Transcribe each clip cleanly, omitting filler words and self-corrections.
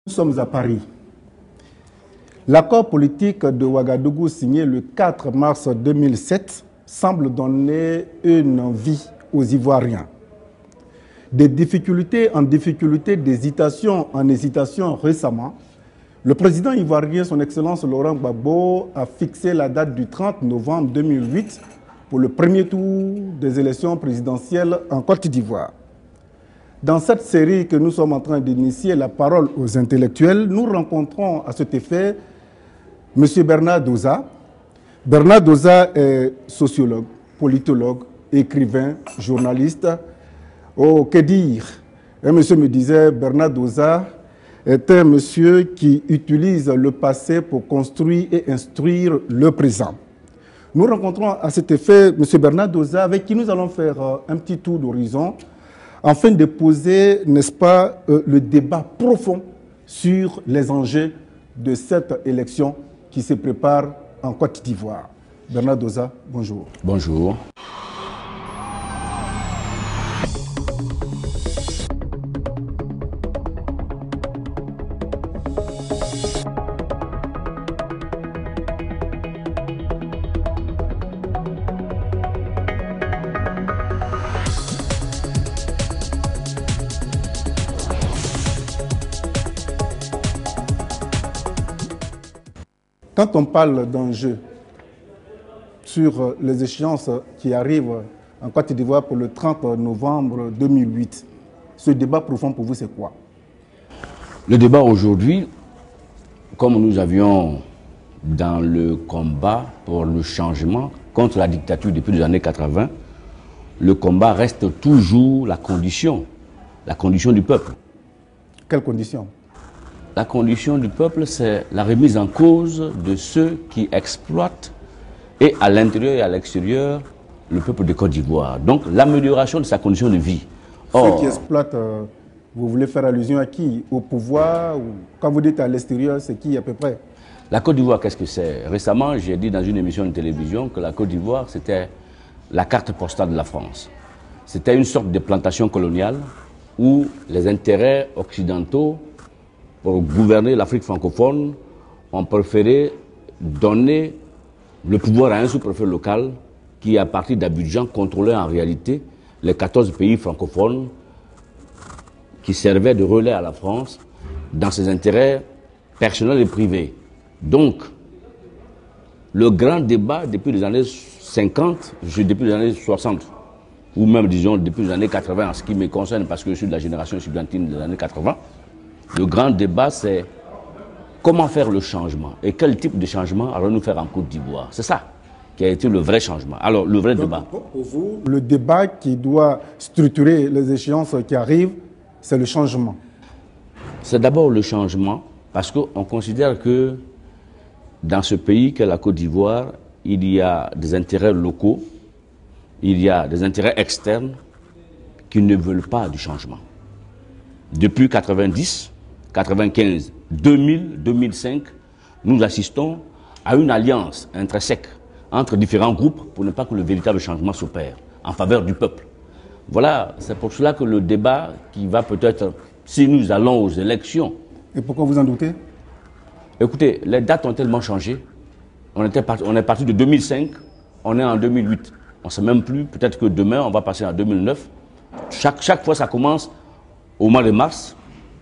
Nous sommes à Paris. L'accord politique de Ouagadougou signé le 4 mars 2007 semble donner une vie aux Ivoiriens. Des difficultés en difficultés, d'hésitation en hésitation récemment, le président ivoirien, son Excellence Laurent Gbagbo, a fixé la date du 30 novembre 2008 pour le premier tour des élections présidentielles en Côte d'Ivoire. Dans cette série que nous sommes en train d'initier, la parole aux intellectuels, nous rencontrons à cet effet M. Bernard Doza. Bernard Doza est sociologue, politologue, écrivain, journaliste. Oh, que dire? Un monsieur me disait, Bernard Doza est un monsieur qui utilise le passé pour construire et instruire le présent. Nous rencontrons à cet effet M. Bernard Doza, avec qui nous allons faire un petit tour d'horizon, afin de poser, n'est-ce pas, le débat profond sur les enjeux de cette élection qui se prépare en Côte d'Ivoire. Bernard Doza, bonjour. Bonjour. Quand on parle d'enjeux sur les échéances qui arrivent en Côte d'Ivoire pour le 30 novembre 2008, ce débat profond pour vous, c'est quoi? Le débat aujourd'hui, comme nous avions dans le combat pour le changement contre la dictature depuis les années 80, le combat reste toujours la condition du peuple. Quelle condition? La condition du peuple, c'est la remise en cause de ceux qui exploitent, et à l'intérieur et à l'extérieur, le peuple de Côte d'Ivoire. Donc, l'amélioration de sa condition de vie. Ceux qui exploitent, vous voulez faire allusion à qui? Au pouvoir? Ou quand vous dites à l'extérieur, c'est qui à peu près? La Côte d'Ivoire, qu'est-ce que c'est? Récemment, j'ai dit dans une émission de télévision que la Côte d'Ivoire, c'était la carte postale de la France. C'était une sorte de plantation coloniale où les intérêts occidentaux, pour gouverner l'Afrique francophone, ont préféré donner le pouvoir à un sous-préfet local qui, à partir d'Abidjan, contrôlait en réalité les 14 pays francophones qui servaient de relais à la France dans ses intérêts personnels et privés. Donc, le grand débat depuis les années 50, depuis les années 60, ou même, disons, depuis les années 80, en ce qui me concerne, parce que je suis de la génération estudiantine des années 80, le grand débat, c'est comment faire le changement et quel type de changement allons-nous faire en Côte d'Ivoire. C'est ça qui a été le vrai changement. Alors, le vrai débat. Pour vous, le débat qui doit structurer les échéances qui arrivent, c'est le changement. C'est d'abord le changement parce qu'on considère que dans ce pays qu'est la Côte d'Ivoire, il y a des intérêts locaux, il y a des intérêts externes qui ne veulent pas du changement. Depuis 90, 95, 2000, 2005, nous assistons à une alliance intrinsèque entre différents groupes pour ne pas que le véritable changement s'opère en faveur du peuple. Voilà, c'est pour cela que le débat qui va peut-être, si nous allons aux élections... Et pourquoi vous en doutez? Écoutez, les dates ont tellement changé. On est parti de 2005, on est en 2008. On ne sait même plus, peut-être que demain, on va passer en 2009. Chaque fois, ça commence au mois de mars,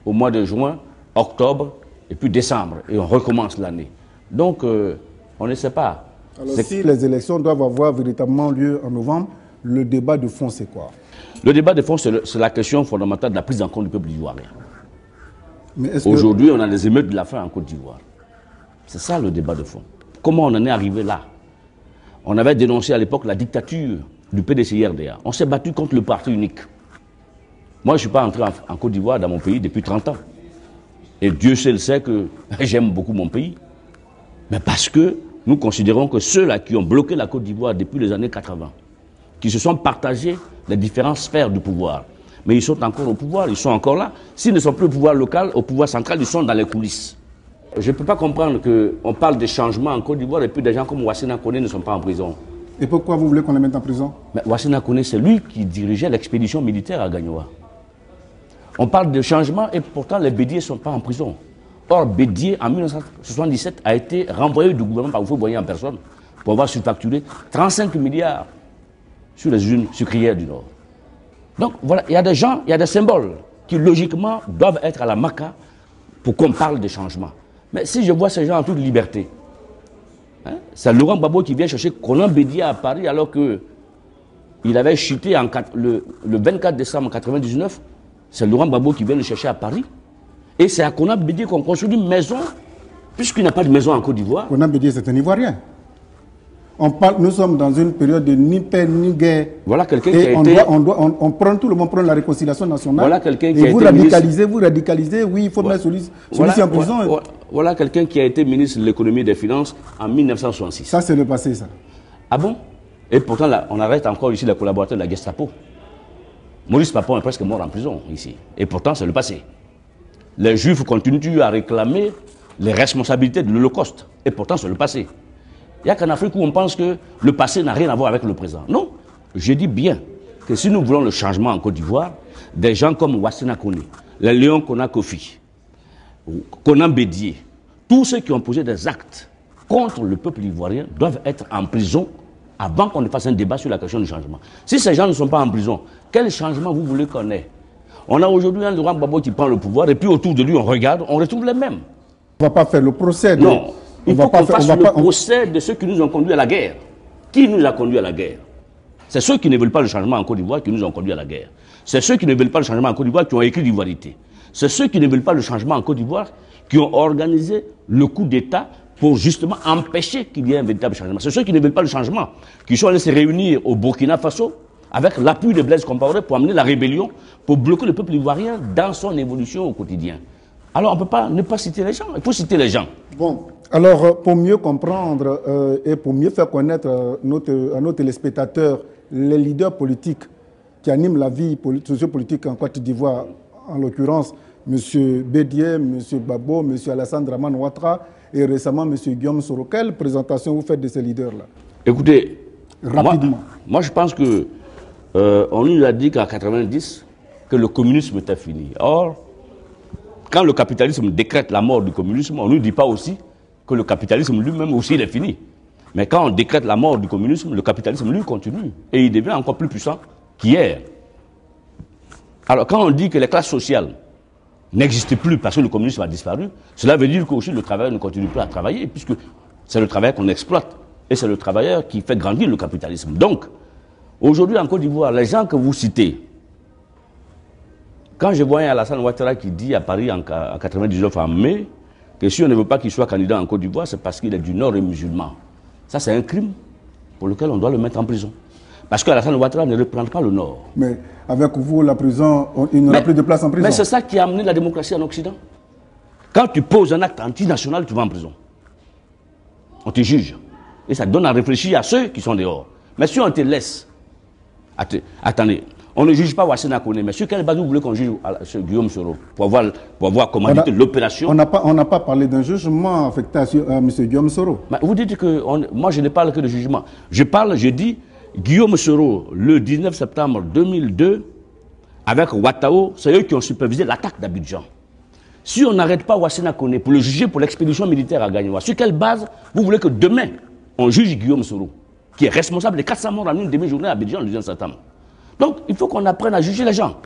au mois de juin, octobre, et puis décembre, et on recommence l'année. Donc, on ne sait pas. Alors, si les élections doivent avoir véritablement lieu en novembre, le débat de fond, c'est quoi? Le débat de fond, c'est la question fondamentale de la prise en compte du peuple ivoirien. Aujourd'hui, on a des émeutes de la faim en Côte d'Ivoire. C'est ça le débat de fond. Comment on en est arrivé là? On avait dénoncé à l'époque la dictature du PDCI-RDA. On s'est battu contre le parti unique. Moi, je ne suis pas entré en Côte d'Ivoire, dans mon pays, depuis 30 ans. Et Dieu seul sait que j'aime beaucoup mon pays. Mais parce que nous considérons que ceux-là qui ont bloqué la Côte d'Ivoire depuis les années 80, qui se sont partagés les différentes sphères du pouvoir, mais ils sont encore au pouvoir, ils sont encore là. S'ils ne sont plus au pouvoir local, au pouvoir central, ils sont dans les coulisses. Je ne peux pas comprendre qu'on parle de changement en Côte d'Ivoire et puis des gens comme Wassina Koné ne sont pas en prison. Et pourquoi vous voulez qu'on les mette en prison? Mais Wassina Koné, c'est lui qui dirigeait l'expédition militaire à Gagnoa. On parle de changement et pourtant les bédiers ne sont pas en prison. Or, Bédié, en 1977, a été renvoyé du gouvernement par Houphouët-Boigny en personne pour avoir surfacturé 35 milliards sur les usines sucrières du Nord. Donc, voilà, il y a des gens, il y a des symboles qui, logiquement, doivent être à la Maca pour qu'on parle de changement. Mais si je vois ces gens en toute liberté, hein, c'est Laurent Gbagbo qui vient chercher Konan Bédié à Paris alors qu'il avait chuté le 24 décembre 1999, c'est Laurent Gbagbo qui vient le chercher à Paris. Et c'est à Konan Bédié qu'on construit une maison, puisqu'il n'y a pas de maison en Côte d'Ivoire. Konan Bédié, c'est un Ivoirien. Nous sommes dans une période de ni paix ni guerre. Voilà quelqu'un qui a été... On prend tout le monde prend la réconciliation nationale. Voilà quelqu'un qui et a vous été radicalisez, ministre... vous radicalisez, oui, il faut mettre celui-ci en prison. Voilà quelqu'un qui a été ministre de l'économie et des finances en 1966. Ça, c'est le passé, ça. Ah bon? Et pourtant, là, on arrête encore ici les collaborateurs de la Gestapo. Maurice Papon est presque mort en prison ici. Et pourtant, c'est le passé. Les Juifs continuent à réclamer les responsabilités de l'Holocauste. Et pourtant, c'est le passé. Il n'y a qu'en Afrique où on pense que le passé n'a rien à voir avec le présent. Non, je dis bien que si nous voulons le changement en Côte d'Ivoire, des gens comme Wassena Kone, les Léon Kona Kofi, Konan Bédié, tous ceux qui ont posé des actes contre le peuple ivoirien doivent être en prison avant qu'on ne fasse un débat sur la question du changement. Si ces gens ne sont pas en prison, quel changement vous voulez qu'on ait? On a aujourd'hui un Laurent Gbagbo qui prend le pouvoir et puis autour de lui on regarde, on retrouve les mêmes. On ne va pas faire le procès. Non, il faut qu'on fasse le procès de ceux qui nous ont conduits à la guerre. Qui nous a conduits à la guerre? C'est ceux qui ne veulent pas le changement en Côte d'Ivoire qui nous ont conduits à la guerre. C'est ceux qui ne veulent pas le changement en Côte d'Ivoire qui ont écrit l'ivoirité. C'est ceux qui ne veulent pas le changement en Côte d'Ivoire qui ont organisé le coup d'État pour justement empêcher qu'il y ait un véritable changement. C'est ceux qui ne veulent pas le changement, qui sont allés se réunir au Burkina Faso avec l'appui de Blaise Compaoré pour amener la rébellion, pour bloquer le peuple ivoirien dans son évolution au quotidien. Alors on ne peut pas ne pas citer les gens, il faut citer les gens. Bon, alors pour mieux comprendre et pour mieux faire connaître à nos téléspectateurs les leaders politiques qui animent la vie sociopolitique en Côte d'Ivoire, en l'occurrence M. Bédié, M. Gbagbo, M. Alassane Dramane Ouattara et récemment M. Guillaume Soro. Quelle présentation vous faites de ces leaders-là? Écoutez, rapidement. Moi je pense que on nous a dit qu'en 90 que le communisme était fini. Or, quand le capitalisme décrète la mort du communisme, on ne nous dit pas aussi que le capitalisme lui-même aussi il est fini. Mais quand on décrète la mort du communisme, le capitalisme lui continue et il devient encore plus puissant qu'hier. Alors quand on dit que les classes sociales n'existent plus parce que le communisme a disparu, cela veut dire qu'aussi le travailleur ne continue plus à travailler puisque c'est le travailleur qu'on exploite et c'est le travailleur qui fait grandir le capitalisme. Donc, aujourd'hui en Côte d'Ivoire, les gens que vous citez, quand je vois un Alassane Ouattara qui dit à Paris en 99 en mai que si on ne veut pas qu'il soit candidat en Côte d'Ivoire, c'est parce qu'il est du Nord et musulman. Ça, c'est un crime pour lequel on doit le mettre en prison. Parce qu'Alassane Ouattara ne reprend pas le Nord. Mais avec vous, la prison, il n'aura plus de place en prison. Mais c'est ça qui a amené la démocratie en Occident. Quand tu poses un acte antinational, tu vas en prison. On te juge. Et ça donne à réfléchir à ceux qui sont dehors. Mais si on te laisse... Attendez, on ne juge pas Wassena Kone, mais sur quelle base vous voulez qu'on juge Guillaume Soro pour avoir commandité l'opération? On n'a pas parlé d'un jugement affecté à M. Guillaume Soro. Mais vous dites que... moi, je ne parle que de jugement. Je dis... Guillaume Soro, le 19 septembre 2002, avec Ouattao, c'est eux qui ont supervisé l'attaque d'Abidjan. Si on n'arrête pas Wassena Kone pour le juger pour l'expédition militaire à Gagnoa, sur quelle base vous voulez que demain, on juge Guillaume Soro, qui est responsable des 400 morts en une demi-journée à Abidjan le 19 septembre? Donc, il faut qu'on apprenne à juger les gens.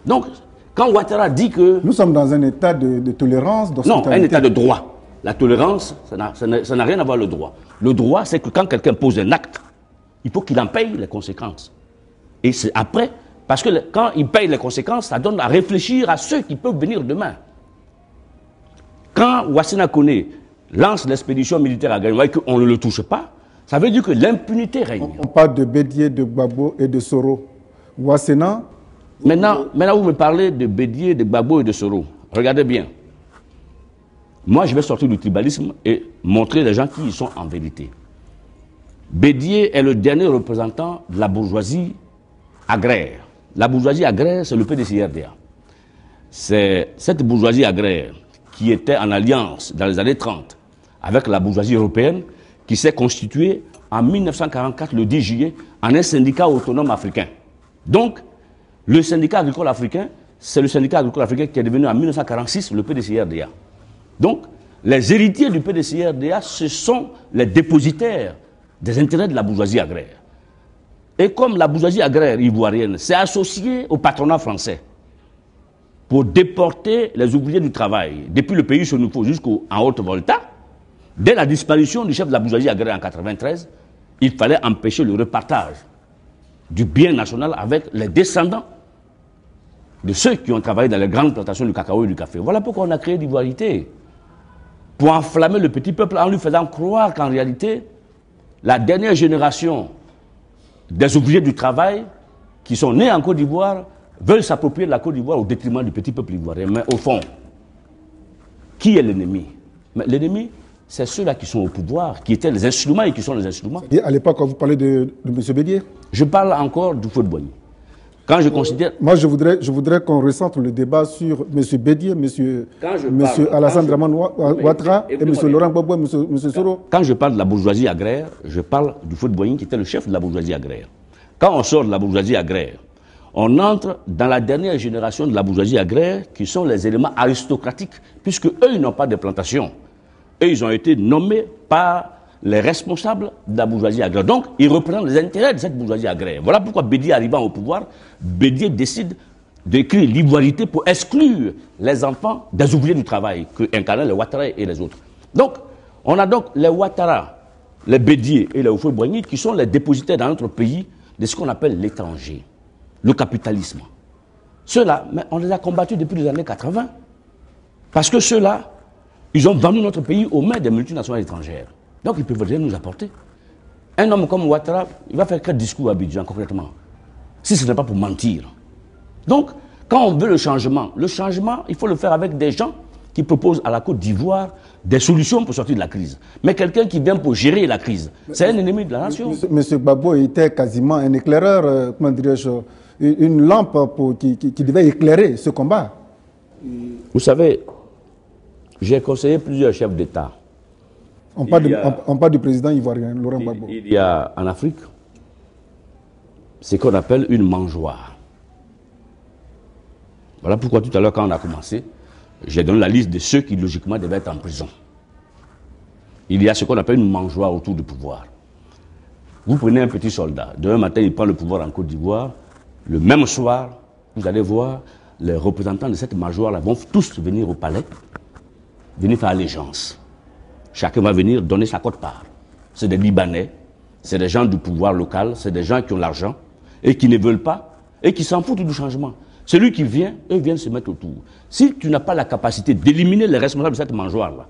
Donc, quand Ouattara dit que... Nous sommes dans un état de tolérance, non, un état de droit. La tolérance, ça n'a rien à voir avec le droit. Le droit, c'est que quand quelqu'un pose un acte, il faut qu'il en paye les conséquences. Et c'est après, parce que quand il paye les conséquences, ça donne à réfléchir à ceux qui peuvent venir demain. Quand Wassena Kone lance l'expédition militaire à Gagnoa et qu'on ne le touche pas, ça veut dire que l'impunité règne. On parle de Bédié, de Gbagbo et de Soro. Wassena... Maintenant, vous me parlez de Bédié, de Gbagbo et de Soro. Regardez bien. Moi, je vais sortir du tribalisme et montrer les gens qui y sont en vérité. Bédié est le dernier représentant de la bourgeoisie agraire. La bourgeoisie agraire, c'est le PDCRDA. C'est cette bourgeoisie agraire qui était en alliance dans les années 30 avec la bourgeoisie européenne qui s'est constituée en 1944, le 10 juillet, en un syndicat autonome africain. Donc, le syndicat agricole africain, c'est le syndicat agricole africain qui est devenu en 1946 le PDCRDA. Donc, les héritiers du PDCI-RDA, ce sont les dépositaires des intérêts de la bourgeoisie agraire. Et comme la bourgeoisie agraire ivoirienne s'est associée au patronat français pour déporter les ouvriers du travail depuis le pays Sonufo jusqu'en Haute-Volta, dès la disparition du chef de la bourgeoisie agraire en 1993, il fallait empêcher le repartage du bien national avec les descendants de ceux qui ont travaillé dans les grandes plantations du cacao et du café. Voilà pourquoi on a créé l'ivoirité. Pour enflammer le petit peuple en lui faisant croire qu'en réalité, la dernière génération des ouvriers du travail qui sont nés en Côte d'Ivoire veulent s'approprier de la Côte d'Ivoire au détriment du petit peuple ivoirien. Mais au fond, qui est l'ennemi? L'ennemi, c'est ceux-là qui sont au pouvoir, qui étaient les instruments et qui sont les instruments. Et à l'époque, quand vous parlez de M. Bédié? Je parle encore du Houphouët-Boigny. Quand je considère... Moi, je voudrais qu'on recentre le débat sur M. Bédié, M. Alassane Dramane Ouattara et M. Laurent Gbagbo, M. Soro. Quand je parle de la bourgeoisie agraire, je parle du Houphouët-Boigny qui était le chef de la bourgeoisie agraire. Quand on sort de la bourgeoisie agraire, on entre dans la dernière génération de la bourgeoisie agraire qui sont les éléments aristocratiques, puisque eux, ils n'ont pas de plantation. Eux, ils ont été nommés par les responsables de la bourgeoisie agraire. Donc, ils représentent les intérêts de cette bourgeoisie agraire. Voilà pourquoi Bédié, arrivant au pouvoir, Bédié décide d'écrire l'ivoirité pour exclure les enfants des ouvriers du travail, que incarnaient les Ouattara et les autres. Donc, on a donc les Ouattara, les Bédié et les Houphouët-Boigny qui sont les dépositaires dans notre pays de ce qu'on appelle l'étranger, le capitalisme. Ceux-là, on les a combattus depuis les années 80. Parce que ceux-là, ils ont vendu notre pays aux mains des multinationales étrangères. Donc, ils peuvent rien nous apporter. Un homme comme Ouattara, il va faire quel discours à Abidjan, concrètement? Si ce n'est pas pour mentir. Donc, quand on veut le changement, il faut le faire avec des gens qui proposent à la Côte d'Ivoire des solutions pour sortir de la crise. Mais quelqu'un qui vient pour gérer la crise, c'est un ennemi de la nation. Monsieur Gbagbo était quasiment un éclaireur, comment dirais-je, une lampe qui devait éclairer ce combat. Vous savez, j'ai conseillé plusieurs chefs d'État. On parle du président ivoirien, Laurent Gbagbo. Il y a en Afrique ce qu'on appelle une mangeoire. Voilà pourquoi tout à l'heure, quand on a commencé, j'ai donné la liste de ceux qui, logiquement, devaient être en prison. Il y a ce qu'on appelle une mangeoire autour du pouvoir. Vous prenez un petit soldat, demain matin, il prend le pouvoir en Côte d'Ivoire, le même soir, vous allez voir, les représentants de cette mangeoire-là vont tous venir au palais, venir faire allégeance. Chacun va venir donner sa quote-part. C'est des Libanais, c'est des gens du pouvoir local, c'est des gens qui ont l'argent et qui ne veulent pas et qui s'en foutent du changement. Celui qui vient, eux viennent se mettre autour. Si tu n'as pas la capacité d'éliminer les responsables de cette mangeoire-là,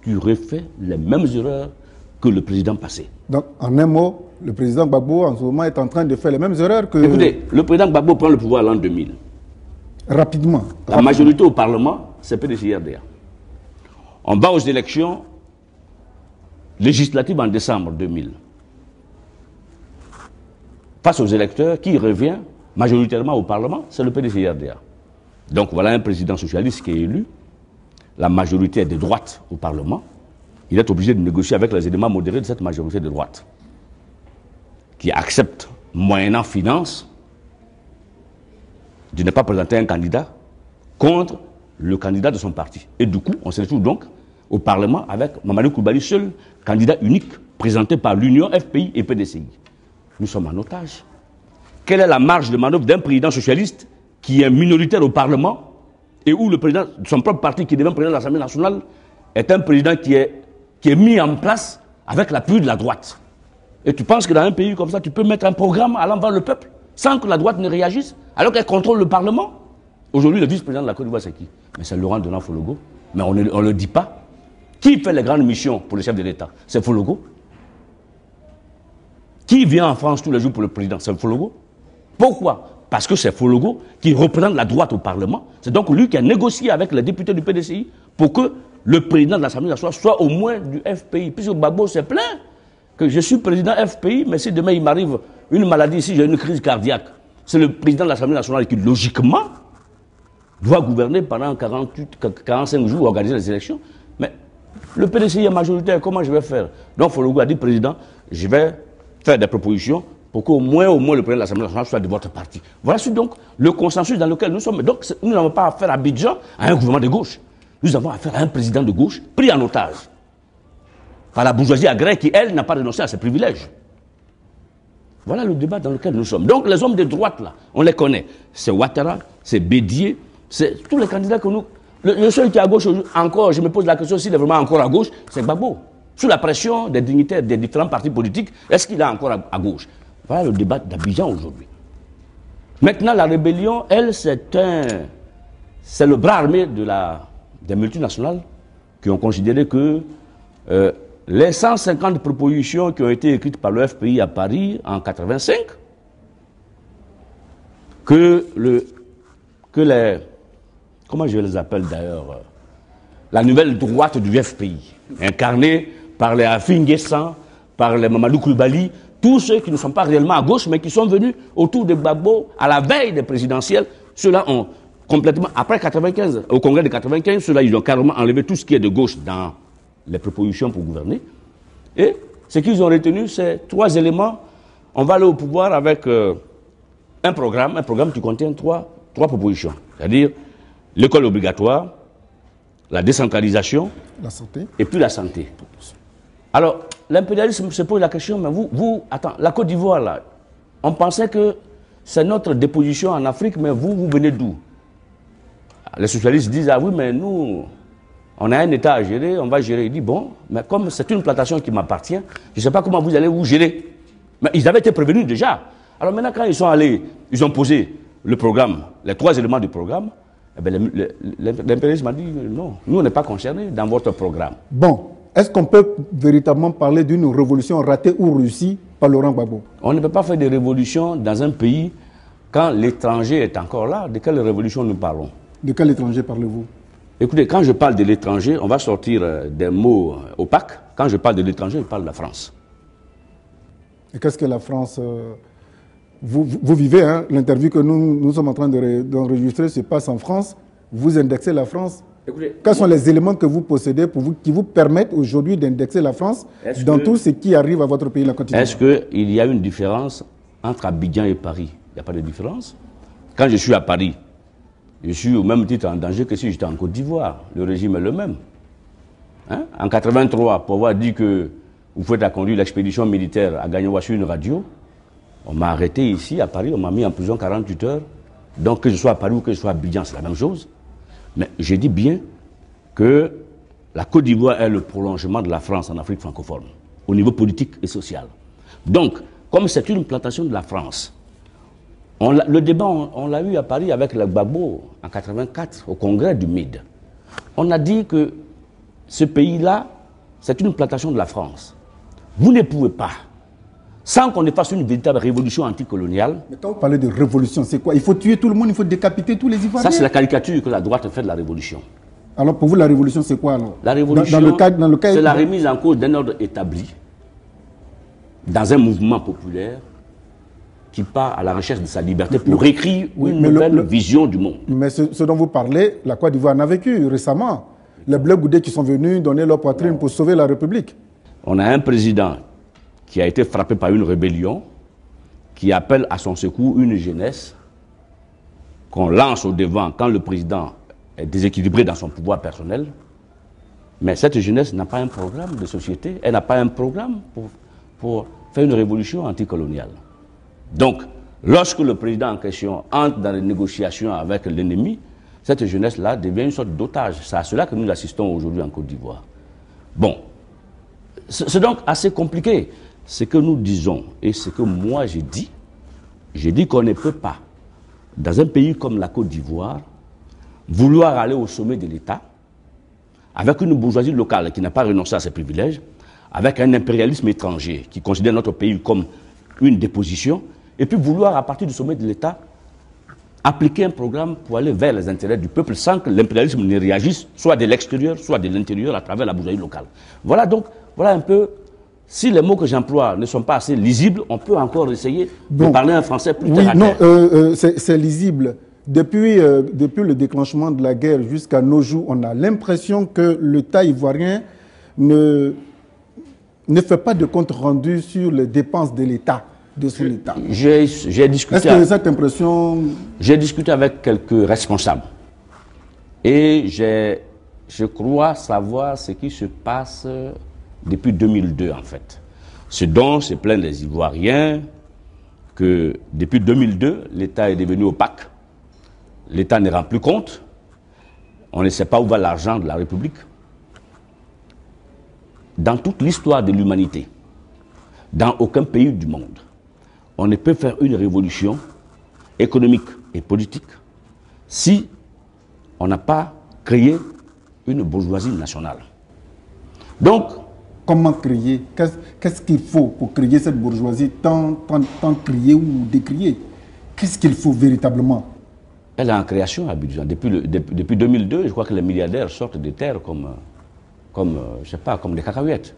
tu refais les mêmes erreurs que le président passé. Donc, en un mot, le président Gbagbo, en ce moment, est en train de faire les mêmes erreurs que... Écoutez, le président Gbagbo prend le pouvoir l'an 2000. Rapidement. La majorité au Parlement, c'est PDCI-RDA. On va aux élections législatives en décembre 2000. Face aux électeurs, qui revient majoritairement au Parlement, c'est le PDCI-RDA. Donc voilà un président socialiste qui est élu. La majorité est de droite au Parlement. Il est obligé de négocier avec les éléments modérés de cette majorité de droite, qui accepte, moyennant finance, de ne pas présenter un candidat contre le candidat de son parti. Et du coup, on se retrouve donc au Parlement avec Mamadou Coulibaly, seul candidat unique présenté par l'Union, FPI et PDCI. Nous sommes en otage. Quelle est la marge de manœuvre d'un président socialiste qui est minoritaire au Parlement et où le président de son propre parti, qui devient président de l'Assemblée nationale, est un président qui est mis en place avec l'appui de la droite? Et tu penses que dans un pays comme ça, tu peux mettre un programme allant vers le peuple sans que la droite ne réagisse, alors qu'elle contrôle le Parlement? Aujourd'hui, le vice-président de la Côte d'Ivoire, c'est qui? Mais c'est Laurent Denan Fologo. Mais on ne le dit pas. Qui fait les grandes missions pour le chef de l'État? C'est Fologo. Qui vient en France tous les jours pour le président? C'est Fologo. Pourquoi? Parce que c'est Fologo qui représente la droite au Parlement. C'est donc lui qui a négocié avec les députés du PDCI pour que le président de l'Assemblée nationale soit au moins du FPI. Puisque Gbagbo s'est plaint que je suis président FPI, mais si demain il m'arrive une maladie, si j'ai une crise cardiaque, c'est le président de l'Assemblée nationale qui, logiquement, doit gouverner pendant 45 jours, organiser les élections. Mais le PDCI est majoritaire, comment je vais faire? Donc Fologo a dit, président, je vais faire des propositions pour qu'au moins le président de l'Assemblée nationale soit de votre parti. Voilà donc le consensus dans lequel nous sommes. Donc nous n'avons pas affaire à Abidjan à un gouvernement de gauche. Nous avons affaire à un président de gauche pris en otage par la bourgeoisie agraire qui, elle, n'a pas renoncé à ses privilèges. Voilà le débat dans lequel nous sommes. Donc les hommes de droite, là, on les connaît. C'est Ouattara, c'est Bédié, c'est tous les candidats que nous... Le seul qui est à gauche, encore, je me pose la question s'il est vraiment encore à gauche, c'est Gbagbo. Sous la pression des dignitaires des différents partis politiques, est-ce qu'il est encore à gauche? Voilà le débat d'Abidjan aujourd'hui. Maintenant, la rébellion, elle, c'est le bras armé des multinationales qui ont considéré que les 150 propositions qui ont été écrites par le FPI à Paris en 1985, que les... Comment je les appelle d'ailleurs? La nouvelle droite du FPI, incarnée par les Afin Guessan, par les Mamadou Koulibaly, tous ceux qui ne sont pas réellement à gauche, mais qui sont venus autour de Gbagbo à la veille des présidentielles, ceux-là ont complètement, après 95, au congrès de 95, ceux-là, ils ont carrément enlevé tout ce qui est de gauche dans les propositions pour gouverner. Et ce qu'ils ont retenu, c'est 3 éléments. On va aller au pouvoir avec un programme qui contient trois propositions. C'est-à-dire l'école obligatoire, la décentralisation, la santé. Et puis la santé. Alors, l'impérialisme se pose la question, mais attends, la Côte d'Ivoire, là, on pensait que c'est notre déposition en Afrique, mais vous venez d'où? Les socialistes disent, ah oui, mais nous, on a un État à gérer, on va gérer. Il dit, bon, mais comme c'est une plantation qui m'appartient, je ne sais pas comment vous allez vous gérer. Mais ils avaient été prévenus déjà. Alors maintenant, quand ils sont allés, ils ont posé le programme, les 3 éléments du programme, eh bien, l'impérialisme a dit, non, nous, on n'est pas concernés dans votre programme. Bon. Est-ce qu'on peut véritablement parler d'une révolution ratée ou réussie par Laurent Gbagbo? On ne peut pas faire de révolution dans un pays quand l'étranger est encore là. De quelle révolution nous parlons? De quel étranger parlez-vous? Écoutez, quand je parle de l'étranger, on va sortir des mots opaques. Quand je parle de l'étranger, je parle de la France. Et qu'est-ce que la France... Vous vivez, hein, l'interview que nous sommes en train d'enregistrer se passe en France. Vous indexez la France. Écoutez, quels sont les éléments que vous possédez qui vous permettent aujourd'hui d'indexer la France dans tout ce qui arrive à votre pays, la Côte d'Ivoire? Est-ce qu'il y a une différence entre Abidjan et Paris? Il n'y a pas de différence. Quand je suis à Paris, je suis au même titre en danger que si j'étais en Côte d'Ivoire. Le régime est le même. Hein? En 1983, pour avoir dit que vous faites à conduire l'expédition militaire à Gagnoua sur une radio, on m'a arrêté ici à Paris, on m'a mis en prison 48 heures. Donc que je sois à Paris ou que je sois à Abidjan, c'est la même chose. Mais je dis bien que la Côte d'Ivoire est le prolongement de la France en Afrique francophone, au niveau politique et social. Donc, comme c'est une plantation de la France, le débat, on l'a eu à Paris avec le Gbagbo en 1984, au congrès du MID. On a dit que ce pays-là, c'est une plantation de la France. Vous ne pouvez pas, sans qu'on ne fasse une véritable révolution anticoloniale. Mais quand vous parlez de révolution, c'est quoi? Il faut tuer tout le monde, il faut décapiter tous les Ivoiriens? Ça, c'est la caricature que la droite fait de la révolution. Alors pour vous, la révolution, c'est quoi alors? La révolution, c'est la remise en cause d'un ordre établi dans un mouvement populaire qui part à la recherche de sa liberté pour écrire une nouvelle vision du monde. Mais ce dont vous parlez, la Côte d'Ivoire en a vécu récemment. Les Bleus Goudé qui sont venus donner leur poitrine pour sauver la République. On a un président qui a été frappé par une rébellion, qui appelle à son secours une jeunesse qu'on lance au devant quand le président est déséquilibré dans son pouvoir personnel. Mais cette jeunesse n'a pas un programme de société, elle n'a pas un programme pour faire une révolution anticoloniale. Donc, lorsque le président en question entre dans les négociations avec l'ennemi, cette jeunesse-là devient une sorte d'otage. C'est à cela que nous assistons aujourd'hui en Côte d'Ivoire. Bon, c'est donc assez compliqué. Ce que nous disons et ce que moi j'ai dit qu'on ne peut pas, dans un pays comme la Côte d'Ivoire, vouloir aller au sommet de l'État, avec une bourgeoisie locale qui n'a pas renoncé à ses privilèges, avec un impérialisme étranger qui considère notre pays comme une déposition, et puis vouloir, à partir du sommet de l'État, appliquer un programme pour aller vers les intérêts du peuple sans que l'impérialisme ne réagisse, soit de l'extérieur, soit de l'intérieur, à travers la bourgeoisie locale. Voilà donc, voilà un peu... Si les mots que j'emploie ne sont pas assez lisibles, on peut encore essayer de parler un français plus terre à terre. Non, c'est lisible. Depuis le déclenchement de la guerre jusqu'à nos jours, on a l'impression que l'État ivoirien ne fait pas de compte rendu sur les dépenses de l'État, de son État. J'ai discuté... Est-ce que cette impression... J'ai discuté avec quelques responsables. Et j'ai je crois savoir ce qui se passe depuis 2002 en fait. Ce dont se plaignent les Ivoiriens, que depuis 2002, l'État est devenu opaque, l'État ne rend plus compte, on ne sait pas où va l'argent de la République. Dans toute l'histoire de l'humanité, dans aucun pays du monde, on ne peut faire une révolution économique et politique si on n'a pas créé une bourgeoisie nationale. Donc, comment créer? Qu'est-ce qu'il faut pour créer cette bourgeoisie tant criée ou décriée? Qu'est-ce qu'il faut véritablement? Elle est en création à Abidjan. Depuis 2002, je crois que les milliardaires sortent des terres je sais pas, comme des cacahuètes.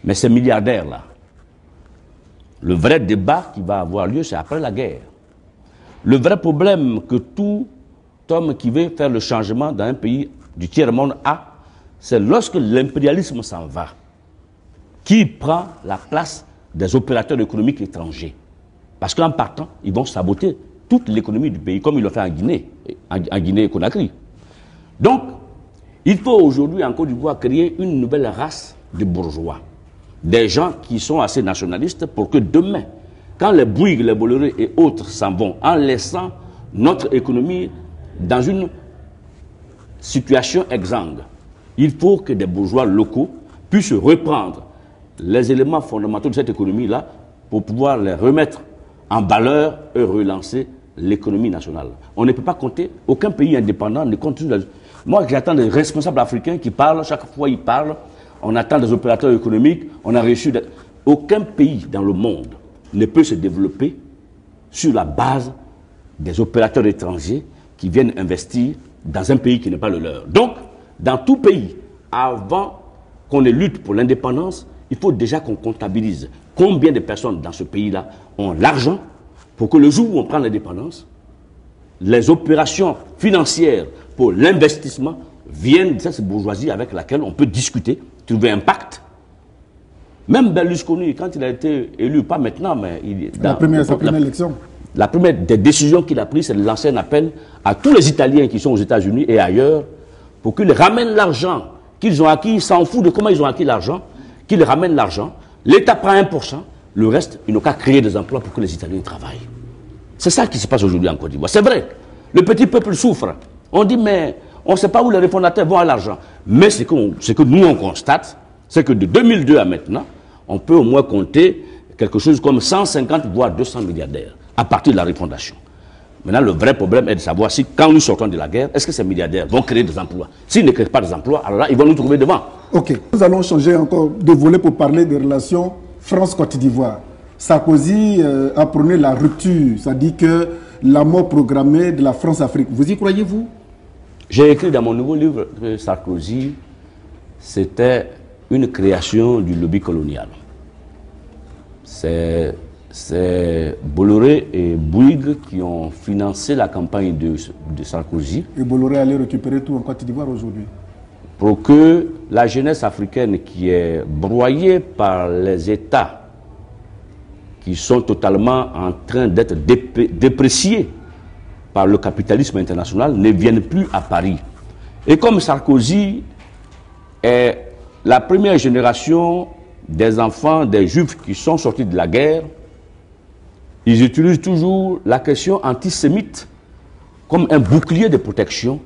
Mais ces milliardaires-là, le vrai débat qui va avoir lieu, c'est après la guerre. Le vrai problème que tout homme qui veut faire le changement dans un pays du tiers-monde a, c'est lorsque l'impérialisme s'en va, qui prend la place des opérateurs économiques étrangers. Parce qu'en partant, ils vont saboter toute l'économie du pays, comme ils l'ont fait en Guinée-Conakry. Donc, il faut aujourd'hui en Côte d'Ivoire créer une nouvelle race de bourgeois. Des gens qui sont assez nationalistes pour que demain, quand les Bouygues, les Bolloré et autres s'en vont, en laissant notre économie dans une situation exsangue, il faut que des bourgeois locaux puissent reprendre les éléments fondamentaux de cette économie-là pour pouvoir les remettre en valeur et relancer l'économie nationale. On ne peut pas compter, aucun pays indépendant ne compte sur la... Moi, j'attends des responsables africains qui parlent, chaque fois ils parlent, on attend des opérateurs économiques, on a reçu... Aucun pays dans le monde ne peut se développer sur la base des opérateurs étrangers qui viennent investir dans un pays qui n'est pas le leur. Donc, dans tout pays, avant qu'on ait lutte pour l'indépendance, il faut déjà qu'on comptabilise combien de personnes dans ce pays-là ont l'argent pour que le jour où on prend l'indépendance, les opérations financières pour l'investissement viennent de cette bourgeoisie avec laquelle on peut discuter, trouver un pacte. Même Berlusconi, quand il a été élu, pas maintenant, mais... Sa première élection. La première des décisions qu'il a prises, c'est de lancer un appel à tous les Italiens qui sont aux États-Unis et ailleurs pour qu'ils ramènent l'argent qu'ils ont acquis. Ils s'en foutent de comment ils ont acquis l'argent, qu'ils ramènent l'argent. L'État prend 1%, le reste, ils n'ont qu'à créer des emplois pour que les Italiens travaillent. C'est ça qui se passe aujourd'hui en Côte d'Ivoire. C'est vrai, le petit peuple souffre. On dit, mais on ne sait pas où les réformateurs vont à l'argent. Mais ce que nous, on constate, c'est que de 2002 à maintenant, on peut au moins compter quelque chose comme 150 voire 200 milliardaires à partir de la refondation. Maintenant, le vrai problème est de savoir si, quand nous sortons de la guerre, est-ce que ces milliardaires vont créer des emplois? S'ils ne créent pas des emplois, alors là, ils vont nous trouver devant. Ok. Nous allons changer encore de volet pour parler des relations France-Côte d'Ivoire. Sarkozy a prôné la rupture, c'est-à-dire que la mort programmée de la France-Afrique. Vous y croyez-vous? J'ai écrit dans mon nouveau livre que Sarkozy, c'était une création du lobby colonial. C'est Bolloré et Bouygues qui ont financé la campagne de Sarkozy. Et Bolloré allait récupérer tout en Côte d'Ivoire aujourd'hui. Pour que la jeunesse africaine qui est broyée par les États qui sont totalement en train d'être dépréciés par le capitalisme international ne vienne plus à Paris. Et comme Sarkozy est la première génération des enfants des Juifs qui sont sortis de la guerre, ils utilisent toujours la question antisémite comme un bouclier de protection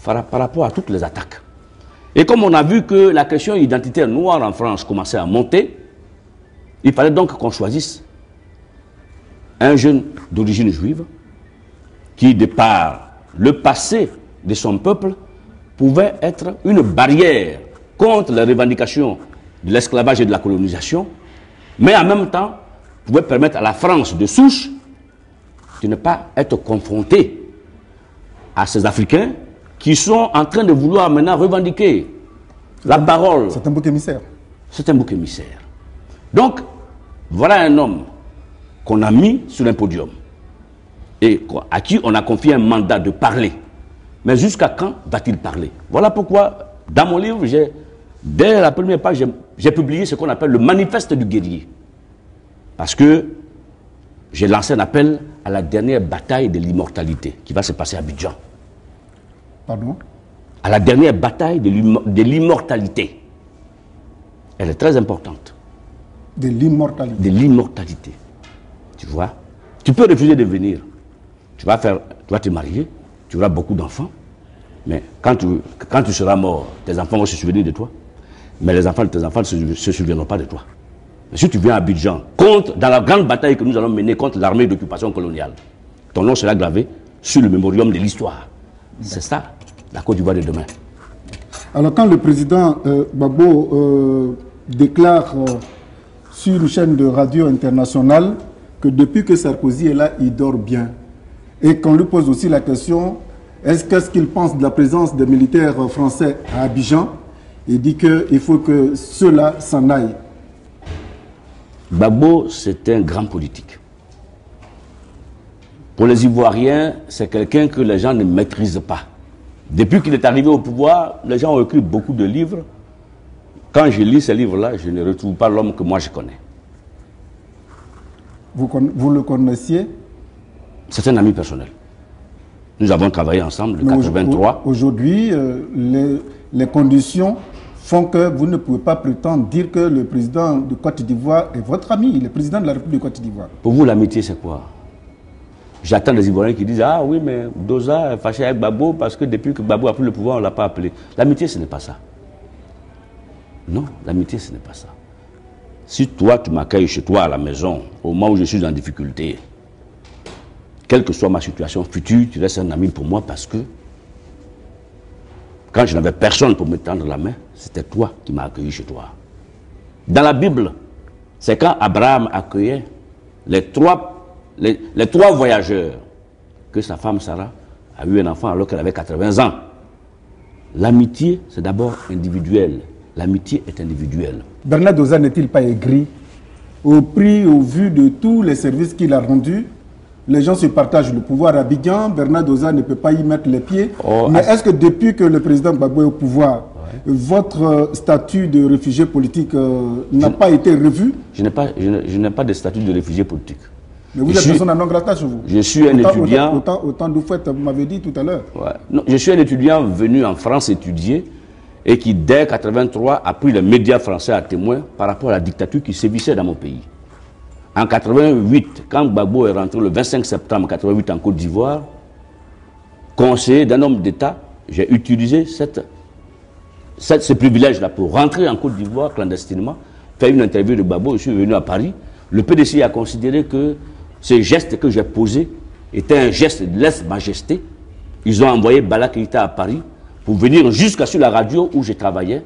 par rapport à toutes les attaques. Et comme on a vu que la question identitaire noire en France commençait à monter, il fallait donc qu'on choisisse un jeune d'origine juive qui, de par le passé de son peuple, pouvait être une barrière contre les revendications de l'esclavage et de la colonisation, mais en même temps pouvait permettre à la France de souche de ne pas être confrontée à ces Africains qui sont en train de vouloir maintenant revendiquer la parole. C'est un bouc émissaire. C'est un bouc émissaire. Donc, voilà un homme qu'on a mis sur un podium et à qui on a confié un mandat de parler. Mais jusqu'à quand va-t-il parler? Voilà pourquoi, dans mon livre, dès la première page, j'ai publié ce qu'on appelle le manifeste du guerrier. Parce que j'ai lancé un appel à la dernière bataille de l'immortalité qui va se passer à Abidjan. Pardon? à la dernière bataille de l'immortalité. Elle est très importante. De l'immortalité. De l'immortalité. Tu vois? Tu peux refuser de venir. Tu vas te marier, tu auras beaucoup d'enfants, mais quand tu seras mort, tes enfants vont se souvenir de toi. Mais les enfants de tes enfants ne se souviendront pas de toi. Mais si tu viens à Abidjan, dans la grande bataille que nous allons mener contre l'armée d'occupation coloniale, ton nom sera gravé sur le mémorium de l'histoire. C'est ça, la Côte d'Ivoire de demain. Alors quand le président Gbagbo déclare sur une chaîne de radio internationale que depuis que Sarkozy est là, il dort bien, et qu'on lui pose aussi la question, qu'est-ce qu'il pense de la présence des militaires français à Abidjan, il dit qu'il faut que ceux-là s'en aillent. Gbagbo, c'est un grand politique. Pour les Ivoiriens, c'est quelqu'un que les gens ne maîtrisent pas. Depuis qu'il est arrivé au pouvoir, les gens ont écrit beaucoup de livres. Quand je lis ces livres-là, je ne retrouve pas l'homme que moi je connais. Vous le connaissiez? C'est un ami personnel. Nous avons travaillé ensemble en 1983. Aujourd'hui, les conditions font que vous ne pouvez pas prétendre dire que le président de Côte d'Ivoire est votre ami, le président de la République de Côte d'Ivoire. Pour vous, l'amitié, c'est quoi? J'attends des Ivoiriens qui disent « Ah oui, mais Doza est fâché avec Gbagbo parce que depuis que Gbagbo a pris le pouvoir, on ne l'a pas appelé. » L'amitié, ce n'est pas ça. Non, l'amitié, ce n'est pas ça. Si toi, tu m'accueilles chez toi à la maison, au moment où je suis en difficulté, quelle que soit ma situation future, tu restes un ami pour moi parce que quand je n'avais personne pour me tendre la main, c'était toi qui m'as accueilli chez toi. Dans la Bible, c'est quand Abraham accueillait les trois voyageurs que sa femme Sarah a eu un enfant alors qu'elle avait 80 ans. L'amitié, c'est d'abord individuel. L'amitié est individuelle. Bernard Doza n'est-il pas aigri au vu de tous les services qu'il a rendus? Les gens se partagent le pouvoir à Abidjan. Bernard Doza ne peut pas y mettre les pieds. Mais est-ce que depuis que le président Gbagbo est au pouvoir, votre statut de réfugié politique n'a pas été revu? Je n'ai pas de statut de réfugié politique. Mais vous êtes personne non grata chez vous. Je suis un étudiant. Autant de fait, vous m'avez dit tout à l'heure. Ouais. Non, je suis un étudiant venu en France étudier et qui, dès 1983, a pris les médias français à témoin par rapport à la dictature qui sévissait dans mon pays. En 1988, quand Gbagbo est rentré le 25 septembre 1988 en Côte d'Ivoire, conseiller d'un homme d'État, j'ai utilisé ce privilège-là pour rentrer en Côte d'Ivoire clandestinement, faire une interview de Gbagbo. Je suis venu à Paris. Le PDC a considéré que ce geste que j'ai posé était un geste de lèse-majesté. Ils ont envoyé Bala Keïta à Paris pour venir jusqu'à sur la radio où je travaillais,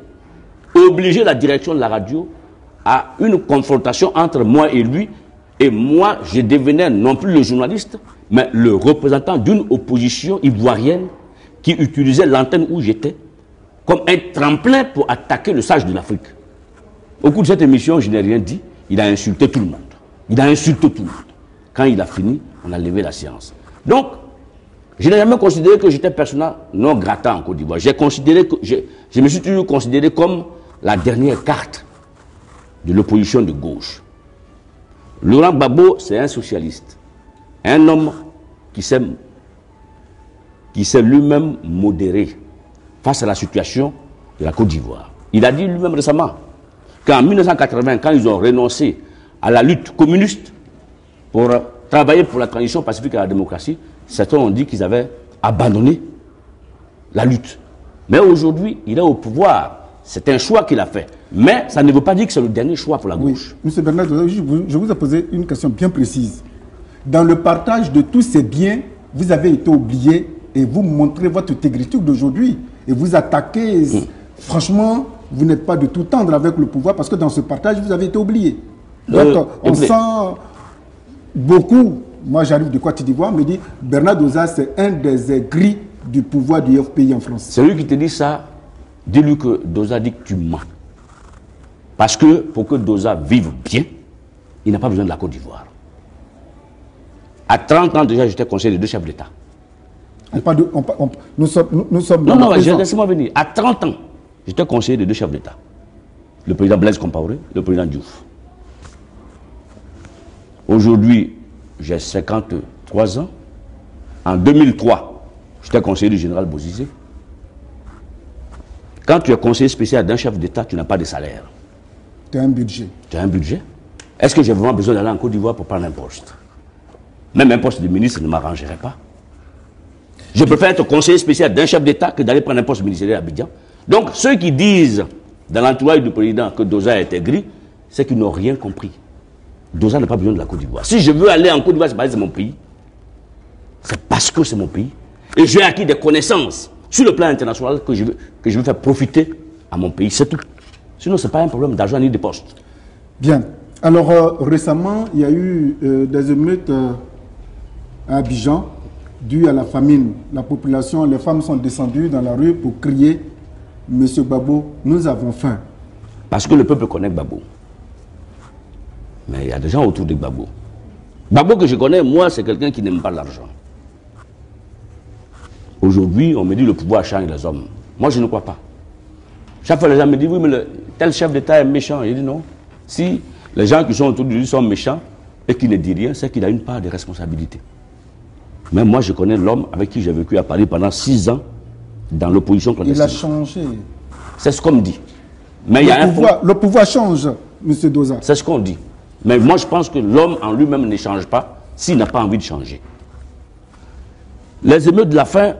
obliger la direction de la radio à une confrontation entre moi et lui. Et moi, je devenais non plus le journaliste, mais le représentant d'une opposition ivoirienne qui utilisait l'antenne où j'étais comme un tremplin pour attaquer le sage de l'Afrique. Au cours de cette émission, je n'ai rien dit. Il a insulté tout le monde. Il a insulté tout le monde. Quand il a fini, on a levé la séance. Donc, je n'ai jamais considéré que j'étais persona non grata en Côte d'Ivoire. Je me suis toujours considéré comme la dernière carte de l'opposition de gauche. Laurent Gbagbo, c'est un socialiste. Un homme qui s'est lui-même modéré face à la situation de la Côte d'Ivoire. Il a dit lui-même récemment qu'en 1980, quand ils ont renoncé à la lutte communiste pour travailler pour la transition pacifique à la démocratie, certains ont dit qu'ils avaient abandonné la lutte. Mais aujourd'hui, il est au pouvoir. C'est un choix qu'il a fait. Mais ça ne veut pas dire que c'est le dernier choix pour la gauche. Oui. M. Bernard, je vous ai posé une question bien précise. Dans le partage de tous ces biens, vous avez été oublié et vous montrez votre intégrité d'aujourd'hui. Et vous attaquez. Franchement, vous n'êtes pas de tout tendre avec le pouvoir parce que dans ce partage, vous avez été oublié. Donc, on sent beaucoup. Moi, j'arrive de Côte d'Ivoire, me dit Bernard Doza, c'est un des aigris du pouvoir du FPI en France. C'est lui qui te dit ça. Dis-lui que Doza dit que tu mens. Parce que pour que Doza vive bien, il n'a pas besoin de la Côte d'Ivoire. À 30 ans déjà, j'étais conseiller de 2 chefs d'État. Nous sommes non, laissez-moi venir. À 30 ans, j'étais conseiller de 2 chefs d'État. Le président Blaise Compaoré, le président Diouf. Aujourd'hui, j'ai 53 ans. En 2003, j'étais conseiller du général Bozizé. Quand tu es conseiller spécial d'un chef d'État, tu n'as pas de salaire. Tu as un budget. Tu as un budget. Est-ce que j'ai vraiment besoin d'aller en Côte d'Ivoire pour prendre un poste? Même un poste de ministre ne m'arrangerait pas. Je préfère être conseiller spécial d'un chef d'État que d'aller prendre un poste ministériel à Abidjan. Donc, ceux qui disent dans l'entourage du président que Dosa était gris, c'est qu'ils n'ont rien compris. Dosa n'a pas besoin de la Côte d'Ivoire. Si je veux aller en Côte d'Ivoire, c'est parce que c'est mon pays. C'est parce que c'est mon pays. Et j'ai acquis des connaissances sur le plan international que je veux faire profiter à mon pays, c'est tout. Sinon, ce n'est pas un problème d'argent ni de poste. Bien. Alors, récemment, il y a eu des émeutes à Abidjan dues à la famine. La population, les femmes sont descendues dans la rue pour crier « Monsieur Gbagbo, nous avons faim ». Parce que le peuple connaît Gbagbo. Mais il y a des gens autour de Gbagbo. Gbagbo que je connais, moi, c'est quelqu'un qui n'aime pas l'argent. Aujourd'hui, on me dit le pouvoir change les hommes. Moi, je ne crois pas. Chaque fois, les gens me disent, oui, mais tel chef d'État est méchant. Je dis non. Si les gens qui sont autour de lui sont méchants et qui ne disent rien, c'est qu'il a une part de responsabilité. Mais moi, je connais l'homme avec qui j'ai vécu à Paris pendant 6 ans dans l'opposition clandestine. Il a changé. C'est ce qu'on me dit. Mais il y a le pouvoir change, M. Dosa. C'est ce qu'on dit. Mais moi, je pense que l'homme en lui-même ne change pas s'il n'a pas envie de changer. Les émeutes de la faim,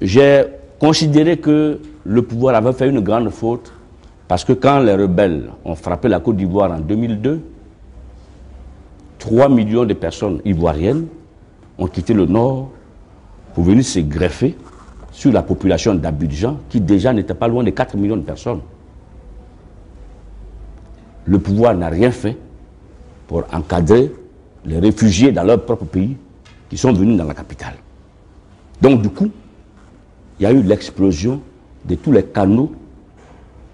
j'ai considéré que le pouvoir avait fait une grande faute parce que quand les rebelles ont frappé la Côte d'Ivoire en 2002, 3 millions de personnes ivoiriennes ont quitté le nord pour venir se greffer sur la population d'Abidjan qui déjà n'était pas loin de 4 millions de personnes. Le pouvoir n'a rien fait pour encadrer les réfugiés dans leur propre pays qui sont venus dans la capitale. Donc du coup, il y a eu l'explosion de tous les canaux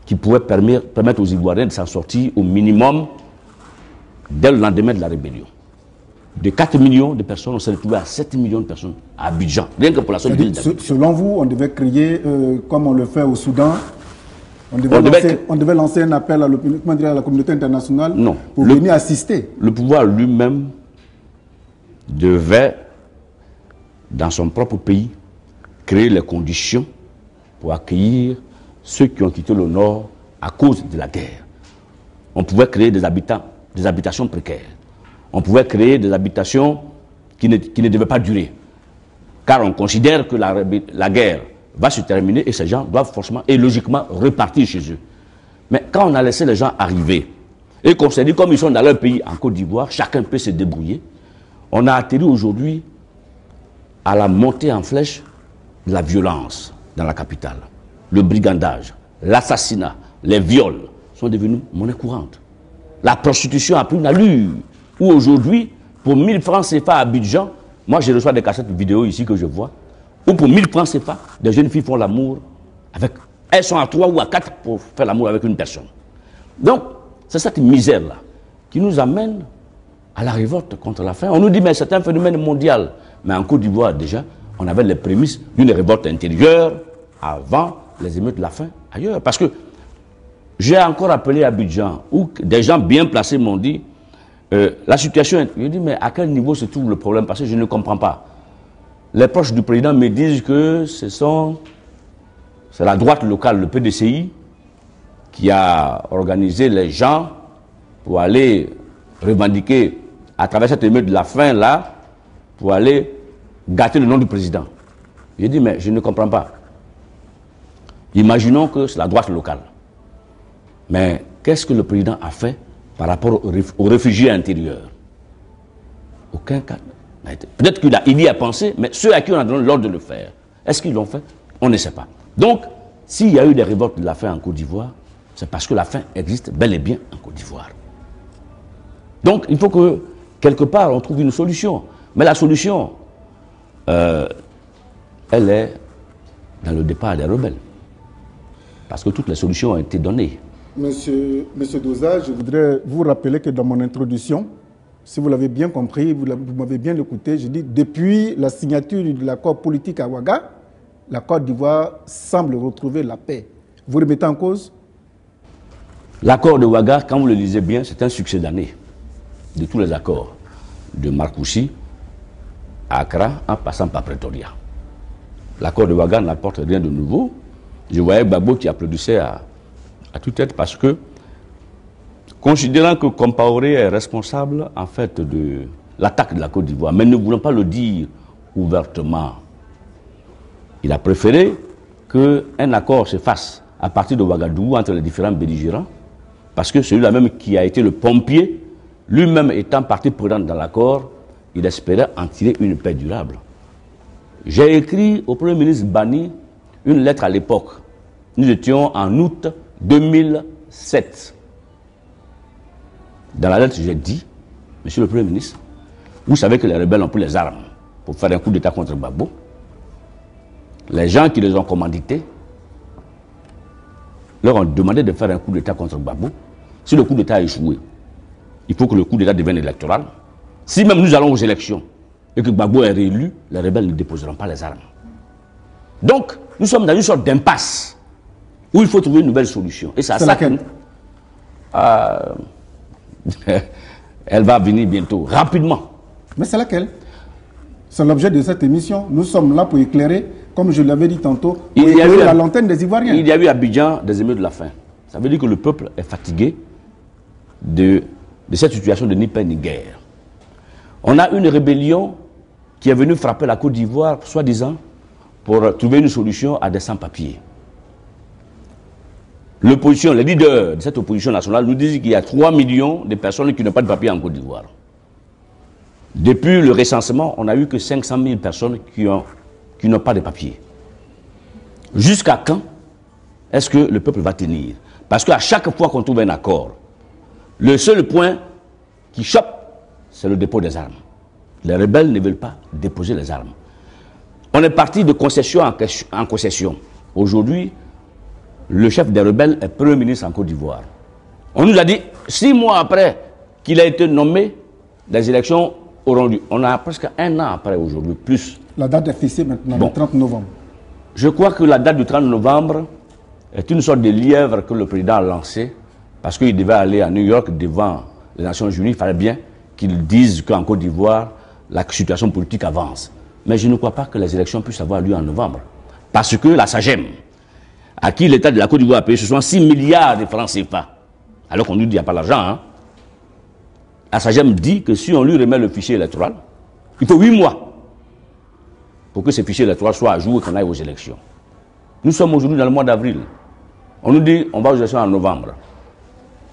qui pouvaient permettre aux Ivoiriens de s'en sortir au minimum dès le lendemain de la rébellion. De 4 millions de personnes, on s'est retrouvé à 7 millions de personnes à Abidjan, rien que pour la seule ville d'Abidjan. Selon vous, on devait crier comme on le fait au Soudan. On devait lancer un appel à la communauté internationale pour venir assister. Le pouvoir lui-même devait, dans son propre pays, créer les conditions pour accueillir ceux qui ont quitté le Nord à cause de la guerre. On pouvait créer des habitations précaires. On pouvait créer des habitations qui ne devaient pas durer. Car on considère que la guerre va se terminer et ces gens doivent forcément et logiquement repartir chez eux. Mais quand on a laissé les gens arriver et qu'on s'est dit comme ils sont dans leur pays en Côte d'Ivoire, chacun peut se débrouiller, on a atterri aujourd'hui à la montée en flèche de la violence dans la capitale. Le brigandage, l'assassinat, les viols sont devenus monnaie courante. La prostitution a pris une allure où aujourd'hui, pour 1000 francs CFA à Abidjan, moi je reçois des cassettes vidéo ici que je vois, où pour 1000 francs CFA, des jeunes filles font l'amour avec... Elles sont à 3 ou à 4 pour faire l'amour avec une personne. Donc, c'est cette misère-là qui nous amène à la révolte contre la faim. On nous dit, mais c'est un phénomène mondial. Mais en Côte d'Ivoire, déjà, on avait les prémices d'une révolte intérieure avant les émeutes de la faim ailleurs. Parce que j'ai encore appelé Abidjan, où des gens bien placés m'ont dit, la situation... Je dis, mais à quel niveau se trouve le problème? Parce que je ne comprends pas. Les proches du président me disent que c'est la droite locale, le PDCI, qui a organisé les gens pour aller revendiquer à travers cette émeute de la faim là, pour aller gâter le nom du président. J'ai dit, mais je ne comprends pas. Imaginons que c'est la droite locale. Mais qu'est-ce que le président a fait par rapport aux réfugiés intérieurs? Aucun cas. Peut-être qu'il y a pensé, mais ceux à qui on a donné l'ordre de le faire, est-ce qu'ils l'ont fait? On ne sait pas. Donc, s'il y a eu des révoltes de la faim en Côte d'Ivoire, c'est parce que la faim existe bel et bien en Côte d'Ivoire. Donc, il faut que, quelque part, on trouve une solution. Mais la solution, elle est dans le départ des rebelles. Parce que toutes les solutions ont été données. Monsieur Dosa, je voudrais vous rappeler que dans mon introduction, si vous l'avez bien compris, vous m'avez bien écouté, je dis depuis la signature de l'accord politique à Ouaga, la Côte d'Ivoire semble retrouver la paix. Vous remettez en cause? L'accord de Ouaga, quand vous le lisez bien, c'est un succès d'année de tous les accords, de Marcoussis à Accra en passant par Pretoria. l'accord de Ouaga n'apporte rien de nouveau. Je voyais Gbagbo qui applaudissait à toute tête parce que, considérant que Compaoré est responsable en fait de l'attaque de la Côte d'Ivoire, mais ne voulant pas le dire ouvertement, il a préféré qu'un accord se fasse à partir de Ouagadougou entre les différents belligérants, parce que celui-là même qui a été le pompier, lui-même étant partie prenante dans l'accord, il espérait en tirer une paix durable. J'ai écrit au Premier ministre Bani une lettre à l'époque. Nous étions en août 2007. Dans la lettre, j'ai dit, Monsieur le Premier ministre, vous savez que les rebelles ont pris les armes pour faire un coup d'État contre Gbagbo. Les gens qui les ont commandités leur ont demandé de faire un coup d'État contre Gbagbo. Si le coup d'État a échoué, il faut que le coup d'État devienne électoral. Si même nous allons aux élections et que Gbagbo est réélu, les rebelles ne déposeront pas les armes. Donc, nous sommes dans une sorte d'impasse où il faut trouver une nouvelle solution. Et c'est laquelle? Elle va venir bientôt, rapidement. Mais c'est laquelle? C'est l'objet de cette émission. Nous sommes là pour éclairer, comme je l'avais dit tantôt, pour éclairer la lanterne des Ivoiriens. Il y a eu à Abidjan des émeutes de la faim. Ça veut dire que le peuple est fatigué de cette situation de ni paix ni guerre. On a une rébellion qui est venue frapper la Côte d'Ivoire, soi-disant, pour trouver une solution à des sans-papiers. L'opposition, les leaders de cette opposition nationale nous disent qu'il y a 3 millions de personnes qui n'ont pas de papier en Côte d'Ivoire. Depuis le recensement, on n'a eu que 500 000 personnes qui n'ont pas de papier. Jusqu'à quand est-ce que le peuple va tenir? Parce qu'à chaque fois qu'on trouve un accord, le seul point qui chope, c'est le dépôt des armes. Les rebelles ne veulent pas déposer les armes. On est parti de concession en concession. Aujourd'hui, le chef des rebelles est Premier ministre en Côte d'Ivoire. On nous a dit, 6 mois après qu'il a été nommé, les élections auront lieu. On a presque 1 an après aujourd'hui, plus. La date est fixée maintenant, le 30 novembre. Je crois que la date du 30 novembre est une sorte de lièvre que le président a lancé, parce qu'il devait aller à New York devant les Nations Unies. Il fallait bien qu'ils disent qu'en Côte d'Ivoire, la situation politique avance. Mais je ne crois pas que les élections puissent avoir lieu en novembre. Parce que la SAGEM, à qui l'État de la Côte d'Ivoire a payé, ce sont 6 milliards de francs CFA. Alors qu'on nous dit qu'il n'y a pas l'argent. Hein. La SAGEM dit que si on lui remet le fichier électoral, il faut 8 mois pour que ce fichier électoral soit à jour et qu'on aille aux élections. Nous sommes aujourd'hui dans le mois d'avril. On nous dit on va aux élections en novembre.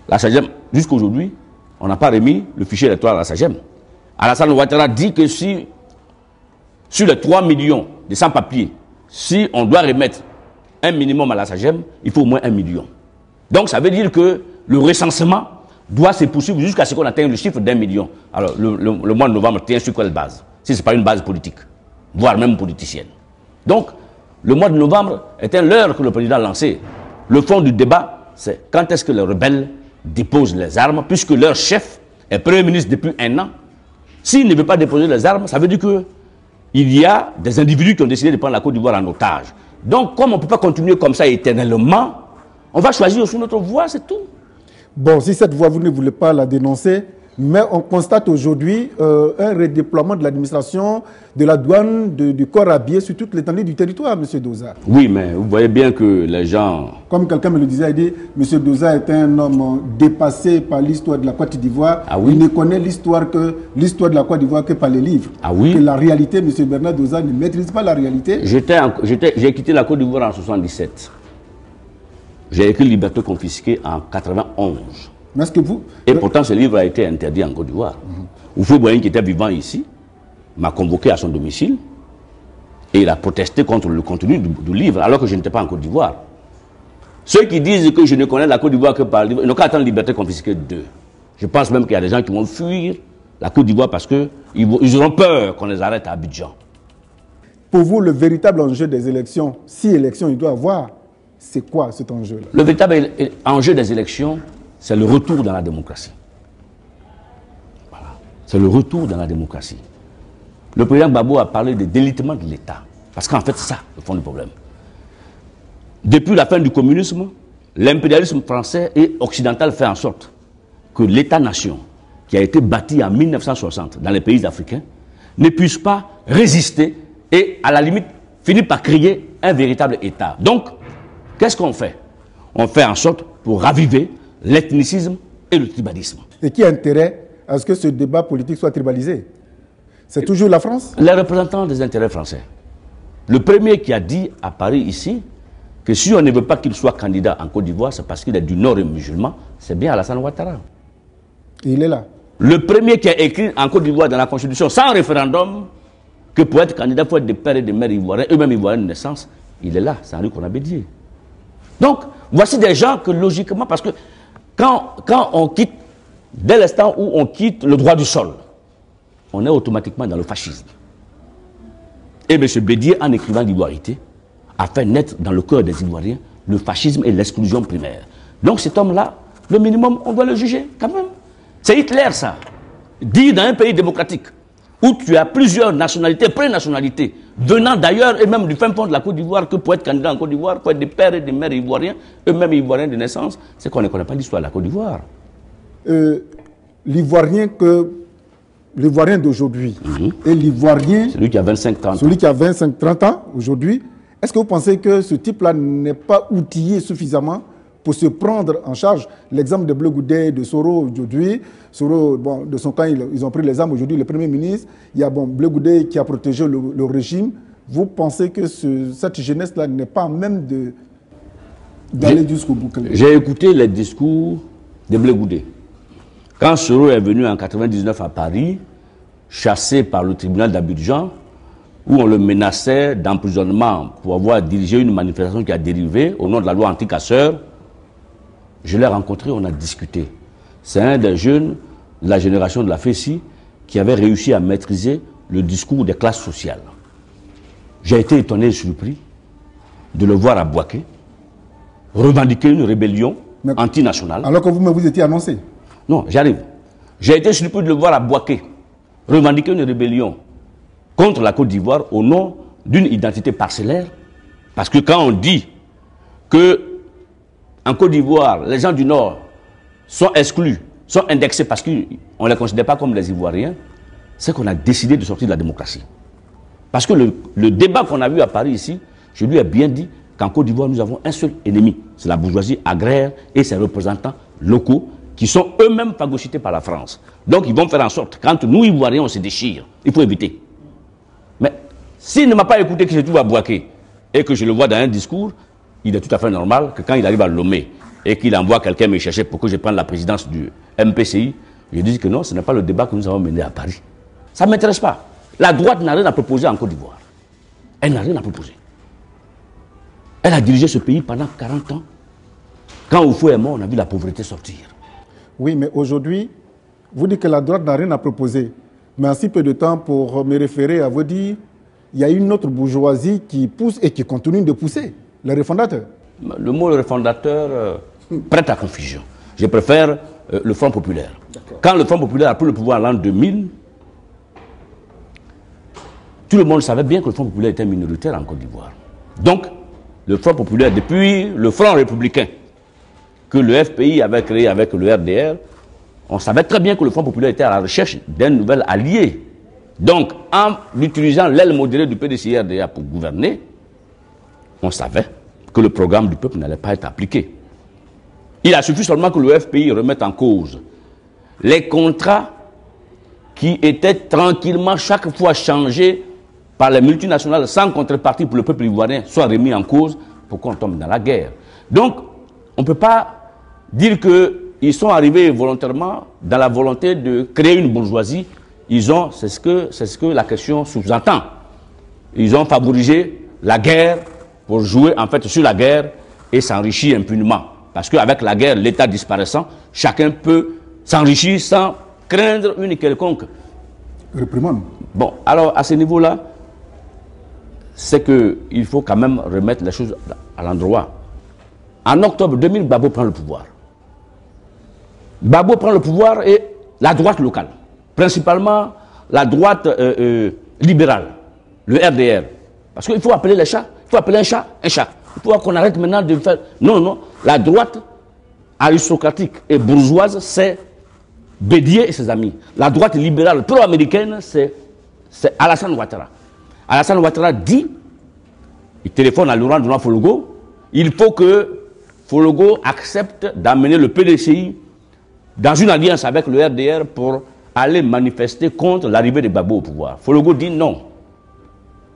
La SAGEM, jusqu'aujourd'hui, on n'a pas remis le fichier électoral à la SAGEM. Alassane Ouattara dit que si, sur les 3 millions de sans-papiers, si on doit remettre un minimum à la SAGEM, il faut au moins 1 million. Donc ça veut dire que le recensement doit se poursuivre jusqu'à ce qu'on atteigne le chiffre d'1 million. Alors le mois de novembre tient sur quelle base? Si ce n'est pas une base politique, voire même politicienne. Donc le mois de novembre est l'heure que le président a lancée. Le fond du débat, c'est quand est-ce que les rebelles déposent les armes, puisque leur chef est Premier ministre depuis 1 an. S'il ne veut pas déposer les armes, ça veut dire qu'il y a des individus qui ont décidé de prendre la Côte d'Ivoire en otage. Donc, comme on ne peut pas continuer comme ça éternellement, on va choisir aussi notre voie, c'est tout. Bon, si cette voie, vous ne voulez pas la dénoncer, mais on constate aujourd'hui un redéploiement de l'administration, de la douane, du corps habillé sur toute l'étendue du territoire, M. Doza. Oui, mais vous voyez bien que les gens... Comme quelqu'un me le disait, il dit, M. Doza est un homme dépassé par l'histoire de la Côte d'Ivoire. Ah oui? Il ne connaît l'histoire de la Côte d'Ivoire que par les livres. Ah oui? Que la réalité, M. Bernard Doza ne maîtrise pas la réalité. J'ai quitté la Côte d'Ivoire en 1977. J'ai écrit Liberté confisquée en 1991. Mais est-ce que vous... Et pourtant, ce livre a été interdit en Côte d'Ivoire. Houphouët-Boigny, qui était vivant ici, m'a convoqué à son domicile et il a protesté contre le contenu du livre, alors que je n'étais pas en Côte d'Ivoire. Ceux qui disent que je ne connais la Côte d'Ivoire que par le livre, ils n'ont qu'à attendre Liberté confisquée 2. Je pense même qu'il y a des gens qui vont fuir la Côte d'Ivoire parce qu'ils auront peur qu'on les arrête à Abidjan. Pour vous, le véritable enjeu des élections, si élection il doit avoir, c'est quoi cet enjeu-là? Le véritable enjeu des élections, c'est le retour dans la démocratie. Voilà. C'est le retour dans la démocratie. Le président Gbagbo a parlé de délitement de l'État. Parce qu'en fait, c'est ça le fond du problème. Depuis la fin du communisme, l'impérialisme français et occidental fait en sorte que l'État-nation, qui a été bâti en 1960 dans les pays africains, ne puisse pas résister et, à la limite, finit par créer un véritable État. Donc, qu'est-ce qu'on fait? On fait en sorte pour raviver l'ethnicisme et le tribalisme. Et qui a intérêt à ce que ce débat politique soit tribalisé? C'est toujours la France? Les représentants des intérêts français. Le premier qui a dit à Paris ici que si on ne veut pas qu'il soit candidat en Côte d'Ivoire, c'est parce qu'il est du Nord et musulman, c'est bien Alassane Ouattara. Et il est là. Le premier qui a écrit en Côte d'Ivoire dans la Constitution, sans référendum, que pour être candidat, il faut être des pères et des mères ivoiriens, eux-mêmes ivoiriens de naissance, il est là, c'est Henri Konan-Bédié. Donc, voici des gens que logiquement, parce que quand on quitte, dès l'instant où on quitte le droit du sol, on est automatiquement dans le fascisme. Et M. Bédié, en écrivant l'Ivoirité, a fait naître dans le cœur des Ivoiriens le fascisme et l'exclusion primaire. Donc cet homme-là, le minimum, on doit le juger quand même. C'est Hitler, ça. Dit dans un pays démocratique, où tu as plusieurs nationalités, pré-nationalités, venant d'ailleurs, et même du fin fond de la Côte d'Ivoire, que pour être candidat en Côte d'Ivoire, pour être des pères et des mères ivoiriens, eux-mêmes ivoiriens de naissance, c'est qu'on ne connaît pas l'histoire de la Côte d'Ivoire. L'Ivoirien d'aujourd'hui et l'Ivoirien... Celui qui a 25-30 ans. Celui qui a 25-30 ans aujourd'hui, est-ce que vous pensez que ce type-là n'est pas outillé suffisamment pour se prendre en charge? L'exemple de Blé Goudé, de Soro aujourd'hui, Soro, bon, de son camp, ils ont pris les armes aujourd'hui, le Premier ministre. Il y a Blé Goudé qui a protégé le régime. Vous pensez que cette jeunesse-là n'est pas même d'aller jusqu'au bout? J'ai écouté les discours de Blé Goudé. Quand Soro est venu en 1999 à Paris, chassé par le tribunal d'Abidjan, où on le menaçait d'emprisonnement pour avoir dirigé une manifestation qui a dérivé au nom de la loi anti-casseurs, je l'ai rencontré, on a discuté. C'est un des jeunes de la génération de la FESI qui avait réussi à maîtriser le discours des classes sociales. J'ai été étonné et surpris de le voir à Bouaké revendiquer une rébellion antinationale. Alors que vous étiez annoncé? Non, j'arrive. J'ai été surpris de le voir à Bouaké revendiquer une rébellion contre la Côte d'Ivoire au nom d'une identité parcellaire. Parce que quand on dit que en Côte d'Ivoire, les gens du Nord sont exclus, sont indexés parce qu'on ne les considère pas comme les Ivoiriens, c'est qu'on a décidé de sortir de la démocratie. Parce que le débat qu'on a eu à Paris ici, je lui ai bien dit qu'en Côte d'Ivoire, nous avons un seul ennemi, c'est la bourgeoisie agraire et ses représentants locaux qui sont eux-mêmes phagocytés par la France. Donc ils vont faire en sorte, quand nous Ivoiriens, on se déchire, il faut éviter. Mais s'il ne m'a pas écouté, que je trouve à Bouaké et que je le vois dans un discours, il est tout à fait normal que quand il arrive à Lomé et qu'il envoie quelqu'un me chercher pour que je prenne la présidence du MPCI, je dis que non, ce n'est pas le débat que nous avons mené à Paris. Ça ne m'intéresse pas. La droite n'a rien à proposer en Côte d'Ivoire. Elle n'a rien à proposer. Elle a dirigé ce pays pendant 40 ans. Quand Oufou est mort, on a vu la pauvreté sortir. Oui, mais aujourd'hui, vous dites que la droite n'a rien à proposer. Mais en si peu de temps, pour me référer à vous dire, il y a une autre bourgeoisie qui pousse et qui continue de pousser, les réfondateurs. Le mot réfondateur prête à confusion. Je préfère le Front populaire. Quand le Front populaire a pris le pouvoir en l'an 2000, tout le monde savait bien que le Front populaire était minoritaire en Côte d'Ivoire. Donc, le Front populaire, depuis le Front républicain, que le FPI avait créé avec le RDR, on savait très bien que le Front populaire était à la recherche d'un nouvel allié. Donc, en utilisant l'aile modérée du PDCI-RDA pour gouverner, on savait que le programme du peuple n'allait pas être appliqué. Il a suffi seulement que le FPI remette en cause les contrats qui étaient tranquillement chaque fois changés par les multinationales sans contrepartie pour le peuple ivoirien soient remis en cause pour qu'on tombe dans la guerre. Donc, on ne peut pas dire qu'ils sont arrivés volontairement dans la volonté de créer une bourgeoisie. C'est ce que la question sous-entend. Ils ont favorisé la guerre pour jouer en fait sur la guerre et s'enrichir impunément. Parce qu'avec la guerre, l'État disparaissant, chacun peut s'enrichir sans craindre une quelconque réprimande. Bon, alors à ce niveau-là, c'est qu'il faut quand même remettre les choses à l'endroit. En octobre 2000, Gbagbo prend le pouvoir. Gbagbo prend le pouvoir et la droite locale, principalement la droite libérale, le RDR. Parce qu'il faut appeler les chats, il faut appeler un chat, un chat. Il faut qu'on arrête maintenant de faire... Non, non, la droite aristocratique et bourgeoise, c'est Bédié et ses amis. La droite libérale pro-américaine, c'est Alassane Ouattara. Alassane Ouattara dit il téléphone à Laurent Dona Fologo, il faut que Fologo accepte d'amener le PDCI dans une alliance avec le RDR pour aller manifester contre l'arrivée de Gbagbo au pouvoir. Fologo dit non.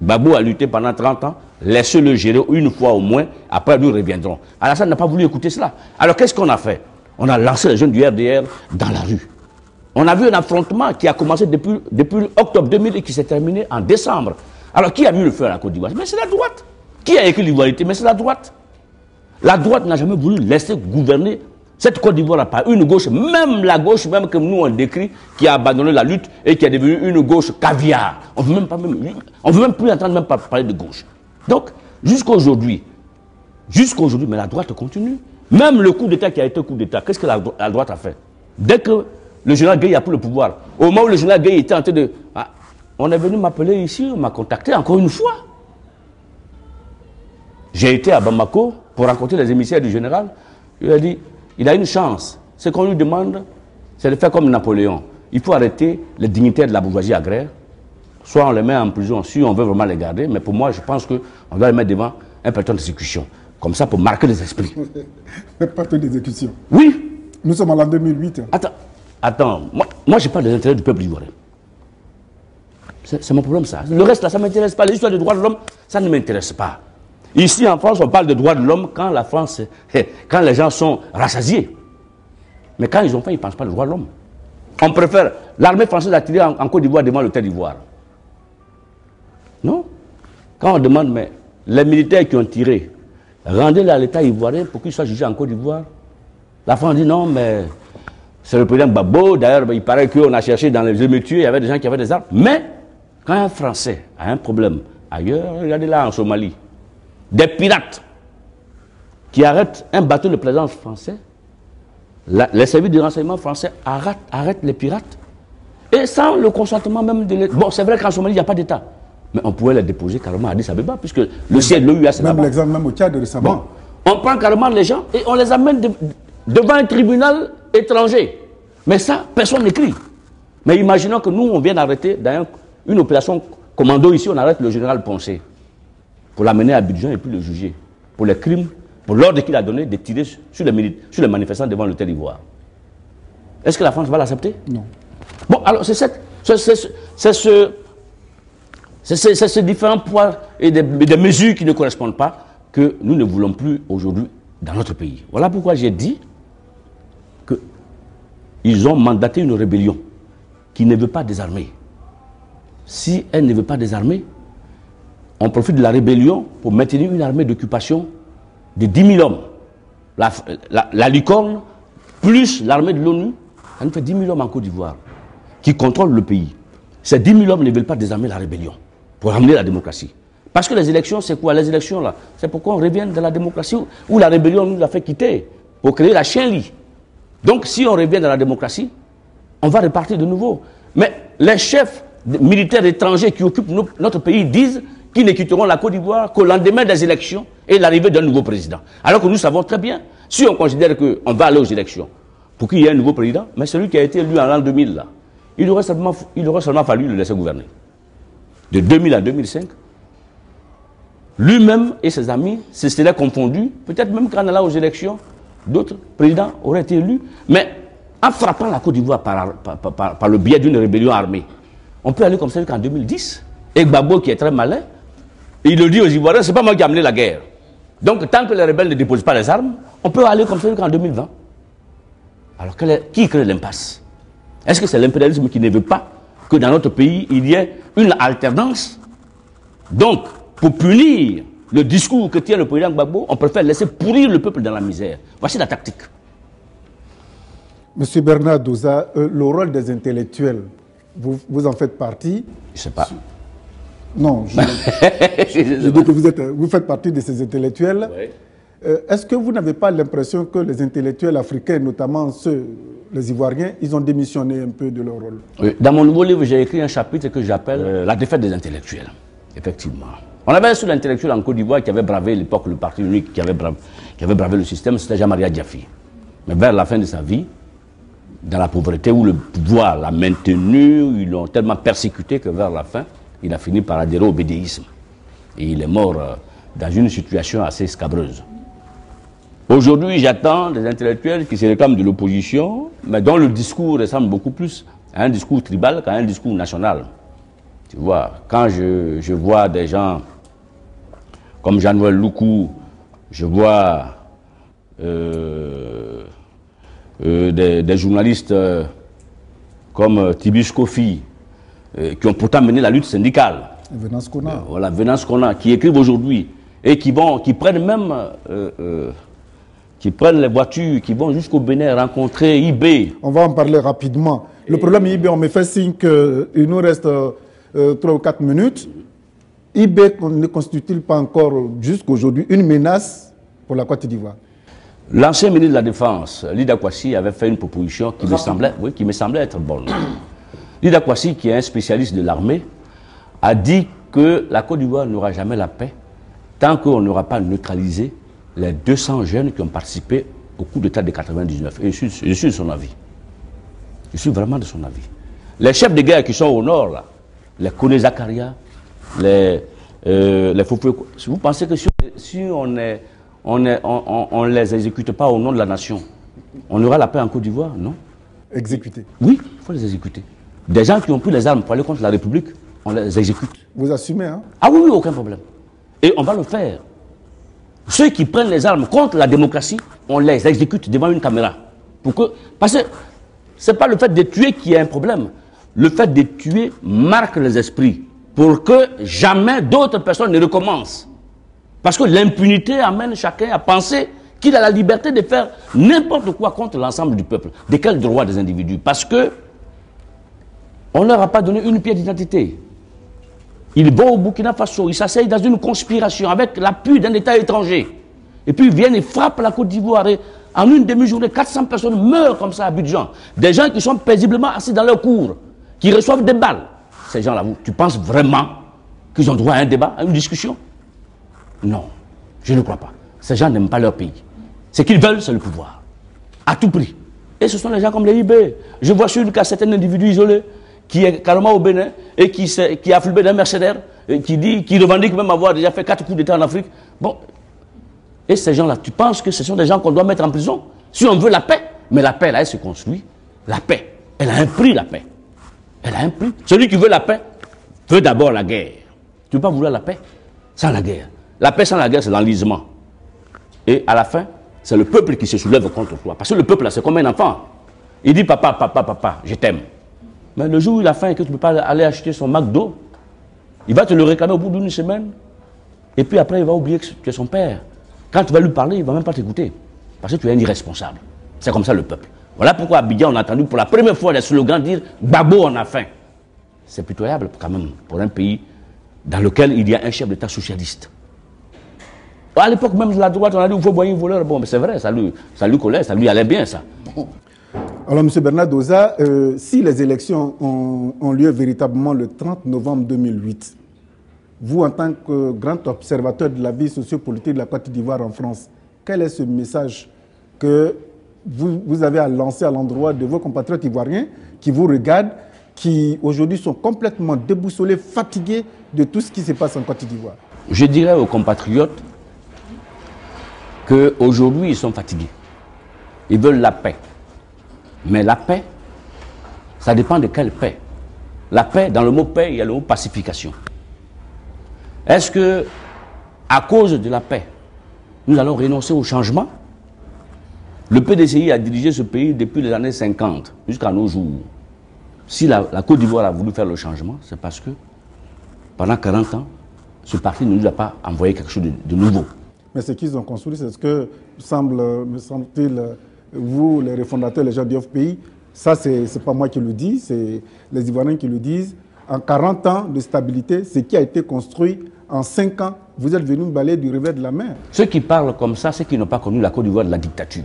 Gbagbo a lutté pendant 30 ans, laissez-le gérer une fois au moins, après nous reviendrons. Alassane n'a pas voulu écouter cela. Alors qu'est-ce qu'on a fait? On a lancé les jeunes du RDR dans la rue. On a vu un affrontement qui a commencé depuis octobre 2000 et qui s'est terminé en décembre. Alors qui a mis le feu à la Côte d'Ivoire? Mais c'est la droite. Qui a écrit l'ivoirité? Mais c'est la droite. La droite n'a jamais voulu laisser gouverner cette Côte d'Ivoire par une gauche, même la gauche, même que nous on décrit, qui a abandonné la lutte et qui est devenue une gauche caviar. On ne veut même plus entendre même pas parler de gauche. Donc, jusqu'à aujourd'hui, mais la droite continue. Même le coup d'État qui a été coup d'État, qu'est-ce que la droite a fait? Dès que le général Gueye a pris le pouvoir, au moment où le général Gueye était en train de... Ah, on est venu m'appeler ici, on m'a contacté encore une fois. J'ai été à Bamako pour rencontrer les émissaires du général. Il a dit, il a une chance. Ce qu'on lui demande, c'est de faire comme Napoléon. Il faut arrêter les dignitaires de la bourgeoisie agraire. Soit on les met en prison, si on veut vraiment les garder, mais pour moi, je pense qu'on doit les mettre devant un peloton d'exécution. Comme ça, pour marquer les esprits. Un peloton d'exécution? Oui. Nous sommes en l'an 2008. Attends. Moi je parle des intérêts du peuple ivoirien. C'est mon problème, ça. Le reste, là, ça ne m'intéresse pas. L'histoire des droits de l'homme, ça ne m'intéresse pas. Ici, en France, on parle de droits de l'homme quand la France, quand les gens sont rassasiés. Mais quand ils ont faim, ils ne pensent pas aux droits de l'homme. On préfère l'armée française a tiré en Côte d'Ivoire devant le Terre d'Ivoire. Non? Quand on demande, mais les militaires qui ont tiré, rendez-les à l'État ivoirien pour qu'ils soient jugés en Côte d'Ivoire. La France dit non, mais c'est le président Gbagbo. D'ailleurs, il paraît qu'on a cherché dans les émeutiers, il y avait des gens qui avaient des armes. Mais quand un Français a un problème ailleurs, regardez là en Somalie, des pirates qui arrêtent un bateau de plaisance français, les services de renseignement français arrêtent les pirates, et sans le consentement même de l'État. Bon, c'est vrai qu'en Somalie, il n'y a pas d'État. Mais on pouvait les déposer carrément à Addis Abeba, puisque le siège de l'OUA, c'est là-bas. Même l'exemple, même au Tchad récemment. Bon, on prend carrément les gens et on les amène devant un tribunal étranger. Mais ça, personne n'écrit. Mais imaginons que nous, on vient d'arrêter dans une opération commando ici, on arrête le général Poncé pour l'amener à Abidjan et puis le juger pour les crimes, pour l'ordre qu'il a donné de tirer sur les manifestants devant le Terre d'Ivoire. Est-ce que la France va l'accepter? Non. Bon, alors c'est ces différents poids et des mesures qui ne correspondent pas que nous ne voulons plus aujourd'hui dans notre pays. Voilà pourquoi j'ai dit qu'ils ont mandaté une rébellion qui ne veut pas désarmer. Si elle ne veut pas désarmer, on profite de la rébellion pour maintenir une armée d'occupation de 10 000 hommes. La licorne, plus l'armée de l'ONU, ça nous fait 10 000 hommes en Côte d'Ivoire qui contrôlent le pays. Ces 10 000 hommes ne veulent pas désarmer la rébellion pour ramener la démocratie. Parce que les élections, c'est quoi? Les élections, là, c'est pourquoi on revient de la démocratie où la rébellion nous a fait quitter pour créer la chienlit. Donc, si on revient dans la démocratie, on va repartir de nouveau. Mais les chefs militaires étrangers qui occupent notre pays disent qu'ils ne quitteront la Côte d'Ivoire qu'au lendemain des élections et l'arrivée d'un nouveau président. Alors que nous savons très bien, si on considère qu'on va aller aux élections pour qu'il y ait un nouveau président, mais celui qui a été élu en l'an 2000, là, il aurait seulement fallu le laisser gouverner. De 2000 à 2005, lui-même et ses amis se seraient confondus, peut-être même qu'en allant aux élections, d'autres présidents auraient été élus, mais en frappant la Côte d'Ivoire par le biais d'une rébellion armée. On peut aller comme ça jusqu'en 2010. Et Gbagbo, qui est très malin, il le dit aux Ivoiriens, c'est pas moi qui ai amené la guerre. Donc tant que les rebelles ne déposent pas les armes, on peut aller comme ça jusqu'en 2020. Alors qui crée l'impasse? Est-ce que c'est l'impérialisme qui ne veut pas que dans notre pays, il y ait une alternance? Donc, pour punir le discours que tient le président Gbagbo, on préfère laisser pourrir le peuple dans la misère. Voici la tactique. Monsieur Bernard Douza, le rôle des intellectuels, vous en faites partie? Je ne sais pas. Non, je dis que vous faites partie de ces intellectuels. Oui. Est-ce que vous n'avez pas l'impression que les intellectuels africains, notamment les Ivoiriens, ils ont démissionné un peu de leur rôle? Oui. Dans mon nouveau livre, j'ai écrit un chapitre que j'appelle La défaite des intellectuels. Effectivement. On avait un seul intellectuel en Côte d'Ivoire qui avait bravé à l'époque le parti unique, qui avait bravé le système, c'était Jean-Marie Diafi. Mais vers la fin de sa vie, dans la pauvreté où le pouvoir l'a maintenu, ils l'ont tellement persécuté que vers la fin, il a fini par adhérer au bédéisme. Et il est mort dans une situation assez scabreuse. Aujourd'hui, j'attends des intellectuels qui se réclament de l'opposition, mais dont le discours ressemble beaucoup plus à un discours tribal qu'à un discours national. Tu vois, quand je vois des gens comme Jean-Noël Loukou, je vois des journalistes comme Tibis Kofi, qui ont pourtant mené la lutte syndicale. Venance Kona. Voilà, Venance Kona, qui écrivent aujourd'hui et qui prennent même, qui prennent les voitures, qui vont jusqu'au Bénin rencontrer IB. On va en parler rapidement. Le problème IB, on me fait signe qu'il nous reste 3 ou 4 minutes. IB ne constitue-t-il pas encore jusqu'aujourd'hui une menace pour la Côte d'Ivoire? L'ancien ministre de la Défense, Lida Kwasi, avait fait une proposition qui me semblait être bonne. Lida Kwasi, qui est un spécialiste de l'armée, a dit que la Côte d'Ivoire n'aura jamais la paix tant qu'on n'aura pas neutralisé les 200 jeunes qui ont participé au coup d'État de 99. Et je suis de son avis. Je suis vraiment de son avis. Les chefs de guerre qui sont au nord, là, les Kone Zakaria, les Fofo, vous pensez que si on ne les exécute pas au nom de la nation, on aura la paix en Côte d'Ivoire? Non. Exécuter? Oui, il faut les exécuter. Des gens qui ont pris les armes pour aller contre la République, on les exécute. Vous assumez, hein? Ah oui, oui, aucun problème. Et on va le faire. Ceux qui prennent les armes contre la démocratie, on les exécute devant une caméra. Parce que ce n'est pas le fait de tuer qui est un problème. Le fait de tuer marque les esprits pour que jamais d'autres personnes ne recommencent. Parce que l'impunité amène chacun à penser qu'il a la liberté de faire n'importe quoi contre l'ensemble du peuple. De quel droit des individus? Parce que on ne leur a pas donné une pièce d'identité. Ils vont au Burkina Faso, ils s'asseyent dans une conspiration avec l'appui d'un État étranger. Et puis ils viennent et frappent la Côte d'Ivoire. Et en une demi-journée, 400 personnes meurent comme ça à Abidjan. Des gens qui sont paisiblement assis dans leur cour, qui reçoivent des balles. Ces gens-là, tu penses vraiment qu'ils ont droit à un débat, à une discussion? Non, je ne crois pas. Ces gens n'aiment pas leur pays. Ce qu'ils veulent, c'est le pouvoir. À tout prix. Et ce sont les gens comme les IB. Je vois sur le cas certains individus isolés qui est carrément au Bénin et qui a flambé d'un mercenaire, qui revendique même avoir déjà fait 4 coups d'État en Afrique. Bon. Et ces gens-là, tu penses que ce sont des gens qu'on doit mettre en prison? Si on veut la paix, mais la paix, là, elle se construit. La paix, elle a un prix, la paix. Elle a un prix. Celui qui veut la paix veut d'abord la guerre. Tu ne peux pas vouloir la paix sans la guerre. La paix sans la guerre, c'est l'enlisement. Et à la fin, c'est le peuple qui se soulève contre toi. Parce que le peuple, là, c'est comme un enfant. Il dit, papa, papa, papa, je t'aime. Mais le jour où il a faim et que tu ne peux pas aller acheter son McDo, il va te le réclamer au bout d'une semaine. Et puis après, il va oublier que tu es son père. Quand tu vas lui parler, il ne va même pas t'écouter. Parce que tu es un irresponsable. C'est comme ça le peuple. Voilà pourquoi à Abidjan, on a entendu pour la première fois les slogans dire « Gbagbo, on a faim ». C'est pitoyable quand même pour un pays dans lequel il y a un chef d'État socialiste. À l'époque même de la droite, on a dit qu'il faut boyer un voleur. Bon, mais c'est vrai, ça lui collait, ça lui allait bien ça. Alors, M. Bernard Doza, si les élections ont lieu véritablement le 30 novembre 2008, vous, en tant que grand observateur de la vie sociopolitique de la Côte d'Ivoire en France, quel est ce message que vous avez à lancer à l'endroit de vos compatriotes ivoiriens qui vous regardent, qui aujourd'hui sont complètement déboussolés, fatigués de tout ce qui se passe en Côte d'Ivoire? Je dirais aux compatriotes qu'aujourd'hui, ils sont fatigués. Ils veulent la paix. Mais la paix, ça dépend de quelle paix. La paix, dans le mot paix, il y a le mot pacification. Est-ce que, à cause de la paix, nous allons renoncer au changement? Le PDCI a dirigé ce pays depuis les années 50 jusqu'à nos jours. Si la Côte d'Ivoire a voulu faire le changement, c'est parce que pendant 40 ans, ce parti ne nous a pas envoyé quelque chose de nouveau. Mais ce qu'ils ont construit, c'est ce que me semble-t-il, vous, les refondateurs, les gens du pays, ça, c'est pas moi qui le dis, c'est les Ivoiriens qui le disent. En 40 ans de stabilité, ce qui a été construit en 5 ans, vous êtes venus balayer du revers de la main. Ceux qui parlent comme ça, c'est qu'ils n'ont pas connu la Côte d'Ivoire de la dictature.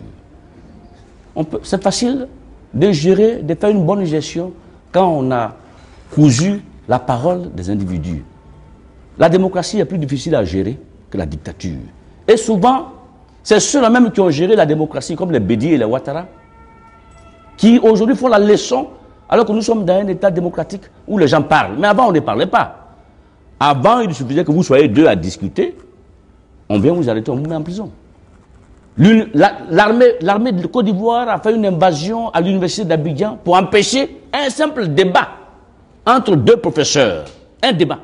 C'est facile de gérer, de faire une bonne gestion quand on a cousu la parole des individus. La démocratie est plus difficile à gérer que la dictature. Et souvent, c'est ceux-là même qui ont géré la démocratie, comme les Bédi et les Ouattara, qui aujourd'hui font la leçon, alors que nous sommes dans un État démocratique où les gens parlent. Mais avant, on ne parlait pas. Avant, il suffisait que vous soyez deux à discuter, on vient vous arrêter, on vous met en prison. L'armée de Côte d'Ivoire a fait une invasion à l'université d'Abidjan pour empêcher un simple débat entre deux professeurs. Un débat.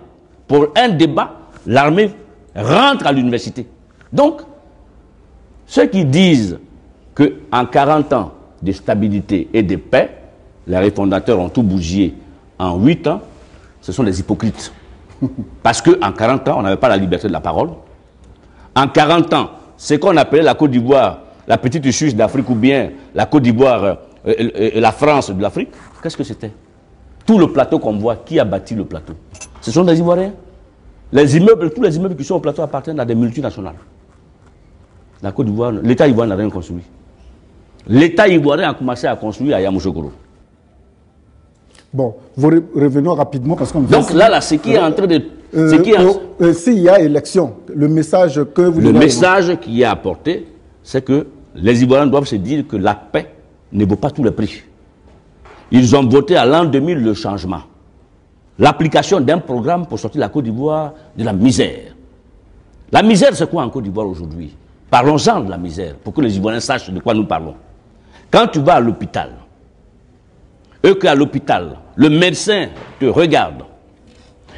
Pour un débat, l'armée rentre à l'université. Donc, ceux qui disent qu'en 40 ans de stabilité et de paix, les réfondateurs ont tout bougé en 8 ans, ce sont des hypocrites. Parce qu'en 40 ans, on n'avait pas la liberté de la parole. En 40 ans, ce qu'on appelait la Côte d'Ivoire, la petite Suisse d'Afrique ou bien la Côte d'Ivoire et la France de l'Afrique, qu'est-ce que c'était? Tout le plateau qu'on voit, qui a bâti le plateau? Ce sont des Ivoiriens. Les immeubles, tous les immeubles qui sont au plateau appartiennent à des multinationales. La Côte d'Ivoire, l'État ivoirien n'a rien construit. L'État ivoirien a commencé à construire à Yamoussoukro. Bon, revenons rapidement parce qu'on... Donc là, ce qui est en train de... s'il y a élection, le message que vous... Le message qui est apporté, c'est que les Ivoiriens doivent se dire que la paix ne vaut pas tout le prix. Ils ont voté à l'an 2000 le changement. L'application d'un programme pour sortir la Côte d'Ivoire de la misère. La misère, c'est quoi en Côte d'Ivoire aujourd'hui? Parlons-en de la misère, pour que les Ivoiriens sachent de quoi nous parlons. Quand tu vas à l'hôpital, et qu'à l'hôpital, le médecin te regarde,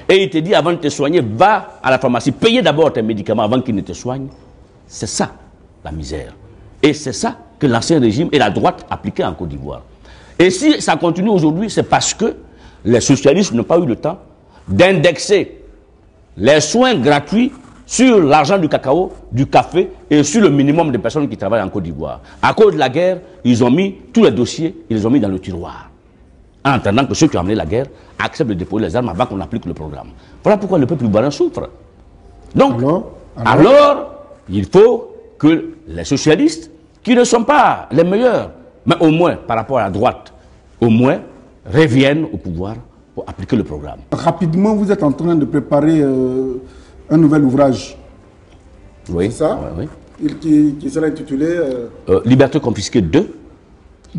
et il te dit, avant de te soigner, va à la pharmacie, paye d'abord tes médicaments avant qu'il ne te soigne, c'est ça, la misère. Et c'est ça que l'ancien régime et la droite appliquaient en Côte d'Ivoire. Et si ça continue aujourd'hui, c'est parce que les socialistes n'ont pas eu le temps d'indexer les soins gratuits sur l'argent du cacao, du café et sur le minimum de personnes qui travaillent en Côte d'Ivoire. À cause de la guerre, ils ont mis tous les dossiers, ils les ont mis dans le tiroir. En attendant que ceux qui ont amené la guerre acceptent de déposer les armes avant qu'on applique le programme. Voilà pourquoi le peuple ivoirien souffre. Donc, alors, il faut que les socialistes, qui ne sont pas les meilleurs, mais au moins par rapport à la droite, au moins reviennent au pouvoir pour appliquer le programme. Rapidement, vous êtes en train de préparer un nouvel ouvrage. Oui. C'est ça? Oui. Qui sera intitulé Liberté confisquée 2.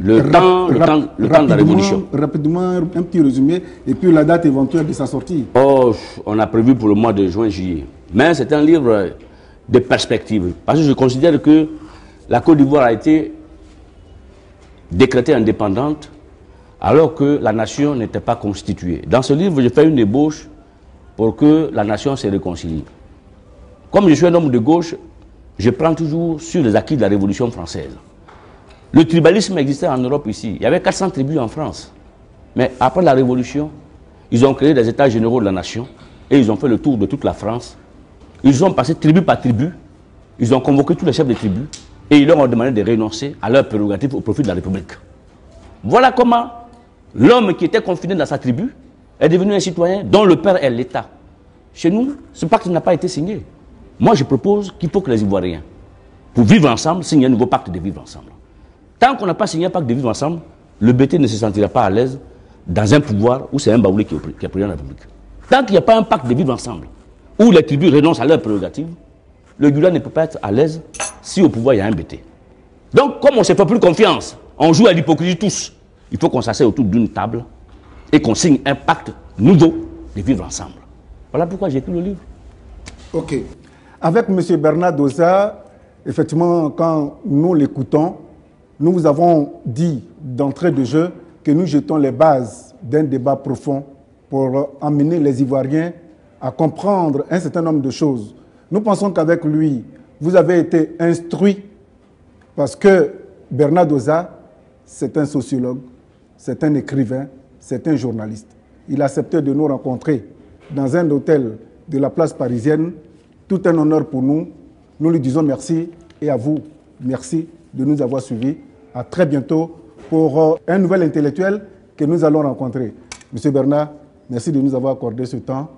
Le temps de la révolution. Rapidement, un petit résumé, et puis la date éventuelle de sa sortie. Oh, on a prévu pour le mois de juin-juillet. Mais c'est un livre de perspective. Parce que je considère que la Côte d'Ivoire a été décrétée indépendante alors que la nation n'était pas constituée. Dans ce livre, je fais une ébauche pour que la nation se réconcilie. Comme je suis un homme de gauche, je prends toujours sur les acquis de la Révolution française. Le tribalisme existait en Europe ici. Il y avait 400 tribus en France. Mais après la Révolution, ils ont créé des états généraux de la nation et ils ont fait le tour de toute la France. Ils ont passé tribu par tribu. Ils ont convoqué tous les chefs de tribus et ils leur ont demandé de renoncer à leurs prérogatives au profit de la République. Voilà comment l'homme qui était confiné dans sa tribu est devenu un citoyen dont le père est l'État. Chez nous, ce pacte n'a pas été signé. Moi, je propose qu'il faut que les Ivoiriens, pour vivre ensemble, signent un nouveau pacte de vivre ensemble. Tant qu'on n'a pas signé un pacte de vivre ensemble, le BT ne se sentira pas à l'aise dans un pouvoir où c'est un baoulé qui est président de la République. Tant qu'il n'y a pas un pacte de vivre ensemble, où les tribus renoncent à leurs prérogatives, le Gula ne peut pas être à l'aise si au pouvoir il y a un BT. Donc, comme on ne se fait plus confiance, on joue à l'hypocrisie tous. Il faut qu'on s'asseye autour d'une table et qu'on signe un pacte nouveau de vivre ensemble. Voilà pourquoi j'ai écrit le livre. Ok. Avec M. Bernard Doza, effectivement, quand nous l'écoutons, nous vous avons dit d'entrée de jeu que nous jetons les bases d'un débat profond pour amener les Ivoiriens à comprendre un certain nombre de choses. Nous pensons qu'avec lui, vous avez été instruit parce que Bernard Doza, c'est un sociologue, c'est un écrivain, c'est un journaliste. Il a accepté de nous rencontrer dans un hôtel de la place parisienne. Tout un honneur pour nous. Nous lui disons merci et à vous, merci de nous avoir suivis. À très bientôt pour un nouvel intellectuel que nous allons rencontrer. Monsieur Bernard, merci de nous avoir accordé ce temps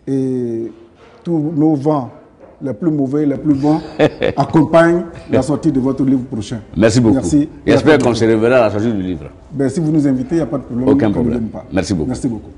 et tous nos vents, les plus mauvais, les plus bons, accompagnent la sortie de votre livre prochain. Merci beaucoup. Merci. J'espère qu'on se reverra à la sortie du livre. Ben, si vous nous invitez, il n'y a pas de problème. Aucun problème. Merci beaucoup. Merci beaucoup.